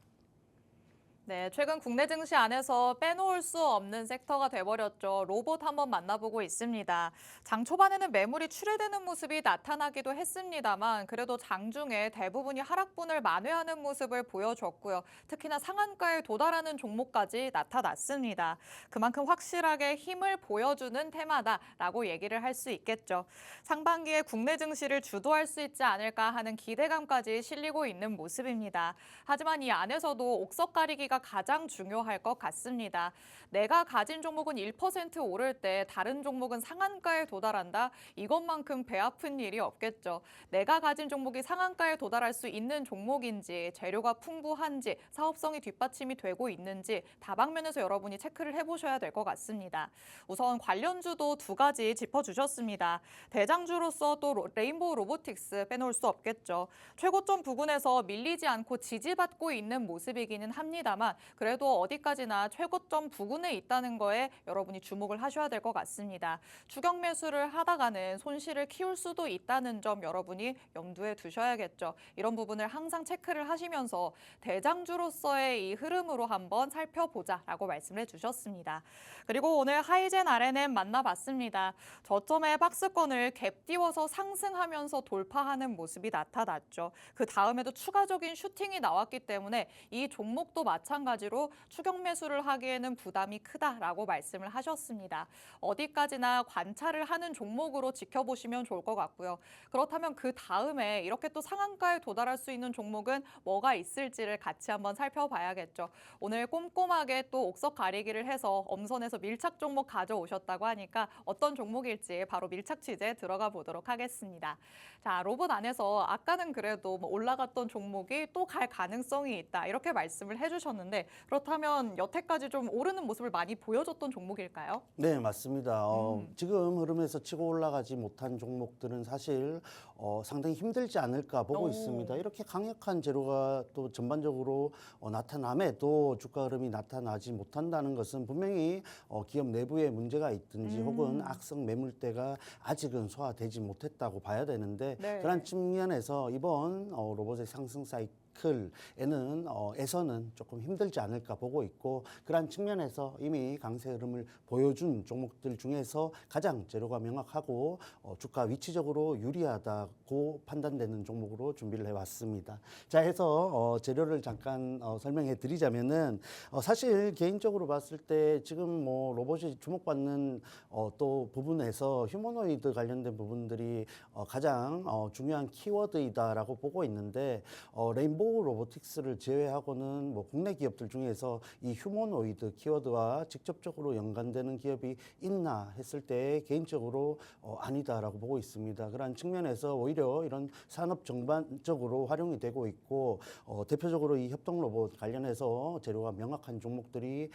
네, 최근 국내 증시 안에서 빼놓을 수 없는 섹터가 돼버렸죠. 로봇 한번 만나보고 있습니다. 장 초반에는 매물이 출회되는 모습이 나타나기도 했습니다만 그래도 장중에 대부분이 하락분을 만회하는 모습을 보여줬고요. 특히나 상한가에 도달하는 종목까지 나타났습니다. 그만큼 확실하게 힘을 보여주는 테마다라고 얘기를 할 수 있겠죠. 상반기에 국내 증시를 주도할 수 있지 않을까 하는 기대감까지 실리고 있는 모습입니다. 하지만 이 안에서도 옥석 가리기가 관리가 가장 중요할 것 같습니다. 내가 가진 종목은 1% 오를 때 다른 종목은 상한가에 도달한다. 이것만큼 배 아픈 일이 없겠죠. 내가 가진 종목이 상한가에 도달할 수 있는 종목인지, 재료가 풍부한지, 사업성이 뒷받침이 되고 있는지 다방면에서 여러분이 체크를 해보셔야 될 것 같습니다. 우선 관련주도 두 가지 짚어주셨습니다. 대장주로서 또 레인보우 로보틱스 빼놓을 수 없겠죠. 최고점 부근에서 밀리지 않고 지지받고 있는 모습이기는 합니다만 그래도 어디까지나 최고점 부근에 있다는 거에 여러분이 주목을 하셔야 될 것 같습니다. 추격 매수를 하다가는 손실을 키울 수도 있다는 점 여러분이 염두에 두셔야겠죠. 이런 부분을 항상 체크를 하시면서 대장주로서의 이 흐름으로 한번 살펴보자라고 말씀을 해주셨습니다. 그리고 오늘 하이젠 RNM 만나봤습니다. 저점의 박스권을 갭 띄워서 상승하면서 돌파하는 모습이 나타났죠. 그 다음에도 추가적인 슈팅이 나왔기 때문에 이 종목도 마찬가지로 추격 매수를 하기에는 부담이 크다라고 말씀을 하셨습니다. 어디까지나 관찰을 하는 종목으로 지켜보시면 좋을 것 같고요. 그렇다면 그 다음에 이렇게 또 상한가에 도달할 수 있는 종목은 뭐가 있을지를 같이 한번 살펴봐야겠죠. 오늘 꼼꼼하게 또 옥석 가리기를 해서 엄선해서 밀착 종목 가져오셨다고 하니까 어떤 종목일지 바로 밀착 취재 들어가 보도록 하겠습니다. 자, 로봇 안에서 아까는 그래도 뭐 올라갔던 종목이 또 갈 가능성이 있다 이렇게 말씀을 해주셨는데 그렇다면 여태까지 좀 오르는 모습을 많이 보여줬던 종목일까요? 네, 맞습니다. 지금 흐름에서 치고 올라가지 못한 종목들은 사실 상당히 힘들지 않을까 보고 오. 있습니다. 이렇게 강력한 재료가 또 전반적으로 나타남에도 주가 흐름이 나타나지 못한다는 것은 분명히 기업 내부에 문제가 있든지 혹은 악성 매물대가 아직은 소화되지 못했다고 봐야 되는데 네. 그런 측면에서 이번 로봇의 상승 사이클에서는 조금 힘들지 않을까 보고 있고 그러한 측면에서 이미 강세 흐름을 보여준 종목들 중에서 가장 재료가 명확하고 주가 위치적으로 유리하다고 판단되는 종목으로 준비를 해왔습니다. 자, 해서 재료를 잠깐 설명해 드리자면은 사실 개인적으로 봤을 때 지금 뭐 로봇이 주목받는 또 부분에서 휴머노이드 관련된 부분들이 가장 중요한 키워드이다라고 보고 있는데 레인보우 로보틱스를 제외하고는 뭐 국내 기업들 중에서 이 휴머노이드 키워드와 직접적으로 연관되는 기업이 있나 했을 때 개인적으로 아니다라고 보고 있습니다. 그러한 측면에서 오히려 이런 산업 전반적으로 활용이 되고 있고 대표적으로 이 협동 로봇 관련해서 재료가 명확한 종목들이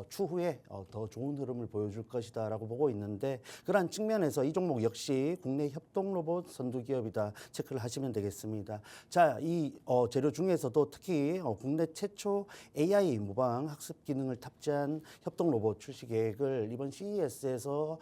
추후에 더 좋은 흐름을 보여줄 것이다라고 보고 있는데 그러한 측면에서 이 종목 역시 국내 협동 로봇 선두 기업이다 체크를 하시면 되겠습니다. 자, 이 재료 중에서도 특히 국내 최초 AI 모방 학습 기능을 탑재한 협동 로봇 출시 계획을 이번 CES에서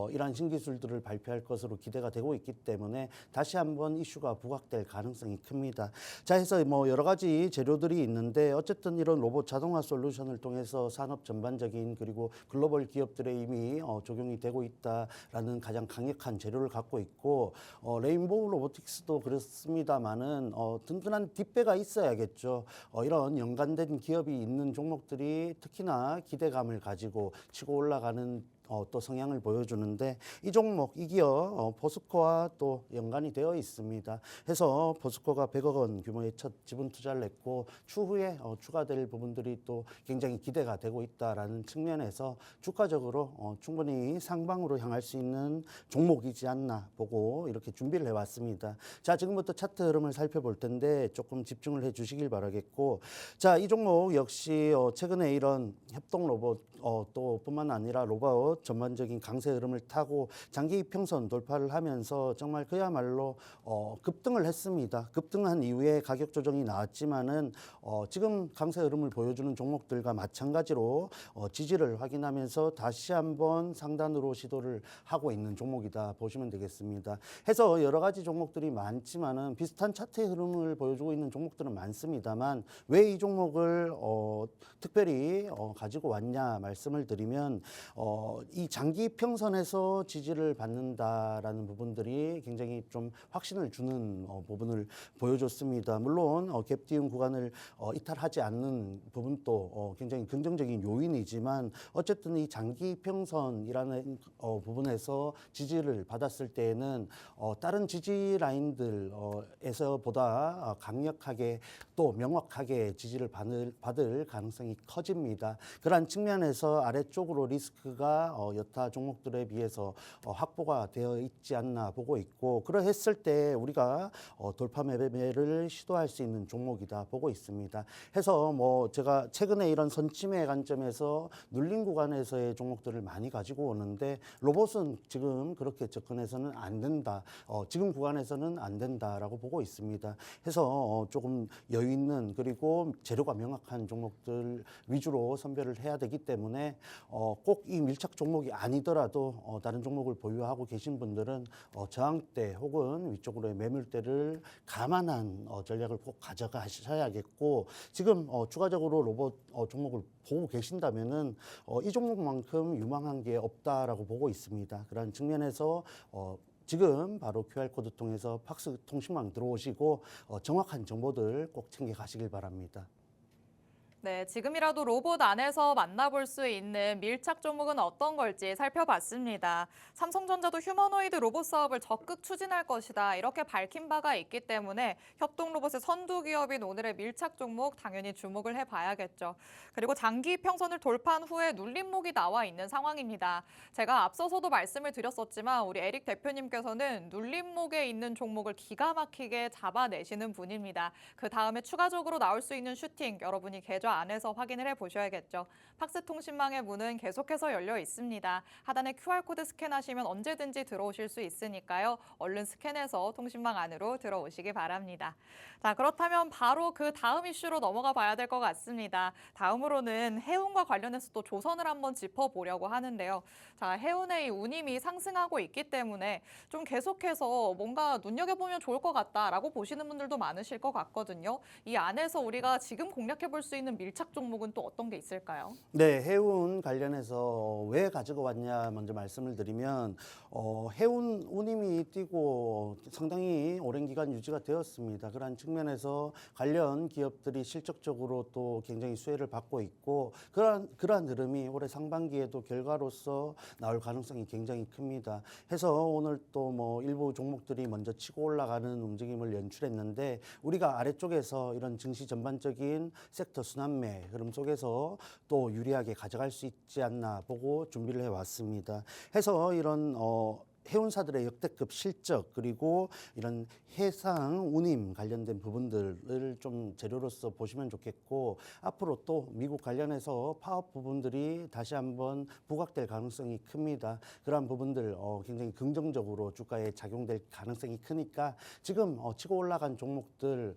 이러한 신기술들을 발표할 것으로 기대가 되고 있기 때문에 다시 한번 이슈가 부각될 가능성이 큽니다. 자, 해서 뭐 여러 가지 재료들이 있는데 어쨌든 이런 로봇 자동화 솔루션을 통해서 산업 전반적인 그리고 글로벌 기업들에 이미 적용이 되고 있다라는 가장 강력한 재료를 갖고 있고 레인보우 로보틱스도 그렇습니다만은 든든한 뒷배가 있어야겠죠. 이런 연관된 기업이 있는 종목들이 특히나 기대감을 가지고 치고 올라가는 또 성향을 보여주는데 이 종목, 이 기업 포스코와 또 연관이 되어 있습니다. 해서 포스코가 100억 원 규모의 첫 지분 투자를 했고 추후에 추가될 부분들이 또 굉장히 기대가 되고 있다라는 측면에서 주가적으로 충분히 상방으로 향할 수 있는 종목이지 않나 보고 이렇게 준비를 해왔습니다. 자, 지금부터 차트 흐름을 살펴볼 텐데 조금 집중을 해주시길 바라겠고 자, 이 종목 역시 최근에 이런 협동 로봇 또 뿐만 아니라 로봇 전반적인 강세 흐름을 타고 장기 이평선 돌파를 하면서 정말 그야말로 급등을 했습니다. 급등한 이후에 가격 조정이 나왔지만은 지금 강세 흐름을 보여주는 종목들과 마찬가지로 지지를 확인하면서 다시 한번 상단으로 시도를 하고 있는 종목이다 보시면 되겠습니다. 해서 여러 가지 종목들이 많지만은 비슷한 차트의 흐름을 보여주고 있는 종목들은 많습니다만 왜 이 종목을 특별히 가지고 왔냐 말씀을 드리면 이 장기 평선에서 지지를 받는다라는 부분들이 굉장히 좀 확신을 주는 부분을 보여줬습니다. 물론 갭 띄운 구간을 이탈하지 않는 부분도 굉장히 긍정적인 요인이지만 어쨌든 이 장기 평선이라는 부분에서 지지를 받았을 때에는 다른 지지 라인들에서보다 강력하게 또 명확하게 지지를 받을 가능성이 커집니다. 그러한 측면에서 아래쪽으로 리스크가 여타 종목들에 비해서 확보가 되어 있지 않나 보고 있고, 그러했을 때 우리가 돌파 매매를 시도할 수 있는 종목이다 보고 있습니다. 해서 뭐 제가 최근에 이런 선침의 관점에서 눌린 구간에서의 종목들을 많이 가지고 오는데, 로봇은 지금 그렇게 접근해서는 안 된다. 지금 구간에서는 안 된다라고 보고 있습니다. 해서 조금 여유 있는 그리고 재료가 명확한 종목들 위주로 선별을 해야 되기 때문에 꼭 이 밀착 종목이 아니더라도 다른 종목을 보유하고 계신 분들은 저항대 혹은 위쪽으로의 매물대를 감안한 전략을 꼭 가져가셔야겠고, 지금 추가적으로 로봇 종목을 보고 계신다면은 이 종목만큼 유망한 게 없다라고 보고 있습니다. 그런 측면에서 지금 바로 QR코드 통해서 팍스 통신망 들어오시고 정확한 정보들 꼭 챙겨 가시길 바랍니다. 네, 지금이라도 로봇 안에서 만나볼 수 있는 밀착 종목은 어떤 걸지 살펴봤습니다. 삼성전자도 휴머노이드 로봇 사업을 적극 추진할 것이다, 이렇게 밝힌 바가 있기 때문에 협동로봇의 선두 기업인 오늘의 밀착 종목 당연히 주목을 해봐야겠죠. 그리고 장기 평선을 돌파한 후에 눌림목이 나와 있는 상황입니다. 제가 앞서서도 말씀을 드렸었지만 우리 에릭 대표님께서는 눌림목에 있는 종목을 기가 막히게 잡아내시는 분입니다. 그 다음에 추가적으로 나올 수 있는 슈팅, 여러분이 계좌 안에서 확인을 해보셔야겠죠. 팍스 통신망의 문은 계속해서 열려 있습니다. 하단에 QR코드 스캔하시면 언제든지 들어오실 수 있으니까요. 얼른 스캔해서 통신망 안으로 들어오시기 바랍니다. 자, 그렇다면 바로 그 다음 이슈로 넘어가 봐야 될 것 같습니다. 다음으로는 해운과 관련해서 또 조선을 한번 짚어보려고 하는데요. 자, 해운의 이 운임이 상승하고 있기 때문에 좀 계속해서 뭔가 눈여겨보면 좋을 것 같다라고 보시는 분들도 많으실 것 같거든요. 이 안에서 우리가 지금 공략해볼 수 있는 밀착 종목은 또 어떤 게 있을까요? 네, 해운 관련해서 왜 가지고 왔냐 먼저 말씀을 드리면 해운 운임이 뛰고 상당히 오랜 기간 유지가 되었습니다. 그러한 측면에서 관련 기업들이 실적적으로 또 굉장히 수혜를 받고 있고, 그러한 흐름이 올해 상반기에도 결과로서 나올 가능성이 굉장히 큽니다. 해서 오늘 또 뭐 일부 종목들이 먼저 치고 올라가는 움직임을 연출했는데, 우리가 아래쪽에서 이런 증시 전반적인 섹터 순환매 흐름 속에서 또 유리하게 가져갈 수 있지 않나 보고 준비를 해왔습니다. 해서 이런 해운사들의 역대급 실적, 그리고 이런 해상 운임 관련된 부분들을 좀 재료로서 보시면 좋겠고, 앞으로 또 미국 관련해서 파업 부분들이 다시 한번 부각될 가능성이 큽니다. 그러한 부분들 굉장히 긍정적으로 주가에 작용될 가능성이 크니까 지금 치고 올라간 종목들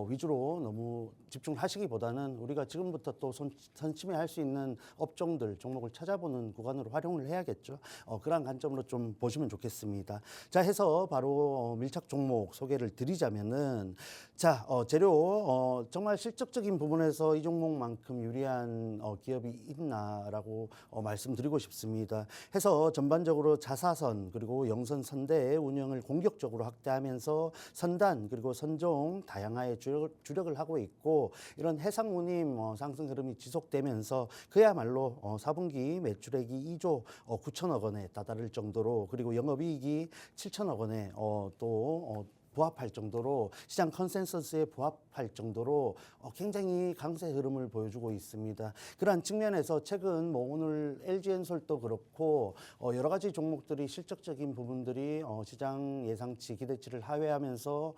위주로 너무 집중하시기보다는 우리가 지금부터 또 선침해할 수 있는 업종들, 종목을 찾아보는 구간으로 활용을 해야겠죠. 그러한 관점으로 좀 보시면 좋겠습니다. 자, 해서 바로 밀착 종목 소개를 드리자면은, 자, 재료 정말 실적적인 부분에서 이 종목만큼 유리한 기업이 있나라고 말씀드리고 싶습니다. 해서 전반적으로 자사선 그리고 영선 선대의 운영을 공격적으로 확대하면서 선단 그리고 선종 다양화에 주력을 하고 있고, 이런 해상 운임 상승 흐름이 지속되면서 그야말로 4분기 매출액이 2조 9천억 원에 다다를 정도로, 그리고 영업이익이 7천억 원에 또 부합할 정도로, 시장 컨센서스에 부합할 정도로 굉장히 강세 흐름을 보여주고 있습니다. 그러한 측면에서 최근 뭐 오늘 LG엔솔도 그렇고 여러 가지 종목들이 실적적인 부분들이 시장 예상치 기대치를 하회하면서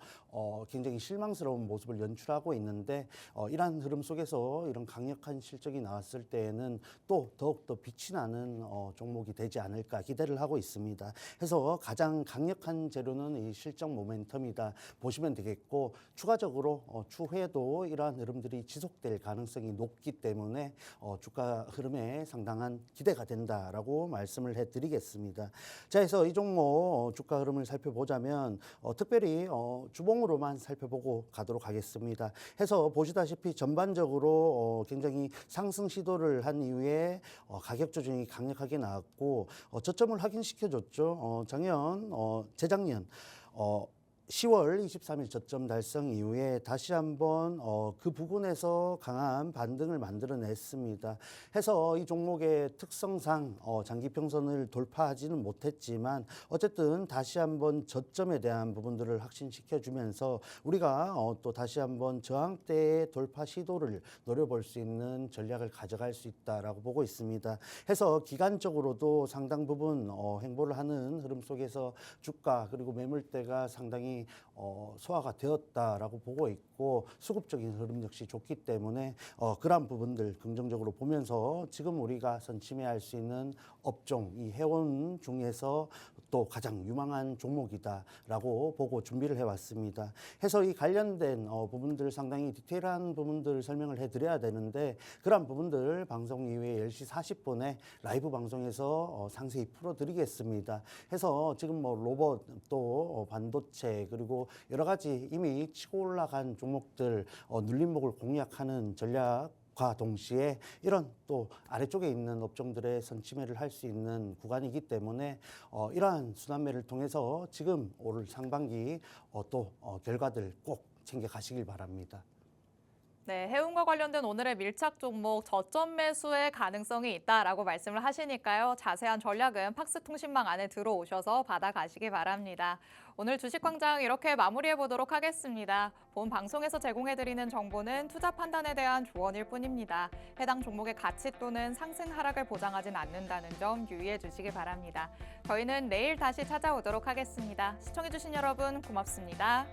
굉장히 실망스러운 모습을 연출하고 있는데, 이러한 흐름 속에서 이런 강력한 실적이 나왔을 때에는 또 더욱더 빛이 나는 종목이 되지 않을까 기대를 하고 있습니다. 해서 가장 강력한 재료는 이 실적 모멘텀이 있습니다. 보시면 되겠고 추가적으로 추후에도 이러한 흐름들이 지속될 가능성이 높기 때문에 주가 흐름에 상당한 기대가 된다라고 말씀을 해드리겠습니다. 자, 해서 이 종목 주가 흐름을 살펴보자면 특별히 주봉으로만 살펴보고 가도록 하겠습니다. 해서 보시다시피 전반적으로 굉장히 상승 시도를 한 이후에 가격 조정이 강력하게 나왔고 저점을 확인시켜줬죠. 재작년 10월 23일 저점 달성 이후에 다시 한번 그 부근에서 강한 반등을 만들어냈습니다. 해서 이 종목의 특성상 장기 평선을 돌파하지는 못했지만 어쨌든 다시 한번 저점에 대한 부분들을 확신시켜주면서 우리가 또 다시 한번 저항대의 돌파 시도를 노려볼 수 있는 전략을 가져갈 수 있다라고 보고 있습니다. 해서 기간적으로도 상당 부분 행보를 하는 흐름 속에서 주가 그리고 매물대가 상당히 소화가 되었다라고 보고 있고 수급적인 흐름 역시 좋기 때문에 그러한 부분들 긍정적으로 보면서 지금 우리가 선침해할 수 있는 업종 이 해운 중에서 또 가장 유망한 종목이다라고 보고 준비를 해왔습니다. 해서 이 관련된 부분들 상당히 디테일한 부분들 설명을 해드려야 되는데 그러한 부분들 방송 이후에 10시 40분에 라이브 방송에서 상세히 풀어드리겠습니다. 해서 지금 로봇 또 반도체 그리고 여러 가지 이미 치고 올라간 종목들 눌림목을 공략하는 전략과 동시에 이런 또 아래쪽에 있는 업종들의 선침해를 할 수 있는 구간이기 때문에 이러한 순환매를 통해서 지금 올 상반기 또 결과들 꼭 챙겨 가시길 바랍니다. 네, 해운과 관련된 오늘의 밀착 종목 저점 매수의 가능성이 있다라고 말씀을 하시니까요. 자세한 전략은 팍스통신망 안에 들어오셔서 받아가시기 바랍니다. 오늘 주식광장 이렇게 마무리해 보도록 하겠습니다. 본 방송에서 제공해드리는 정보는 투자 판단에 대한 조언일 뿐입니다. 해당 종목의 가치 또는 상승 하락을 보장하진 않는다는 점 유의해 주시기 바랍니다. 저희는 내일 다시 찾아오도록 하겠습니다. 시청해주신 여러분 고맙습니다.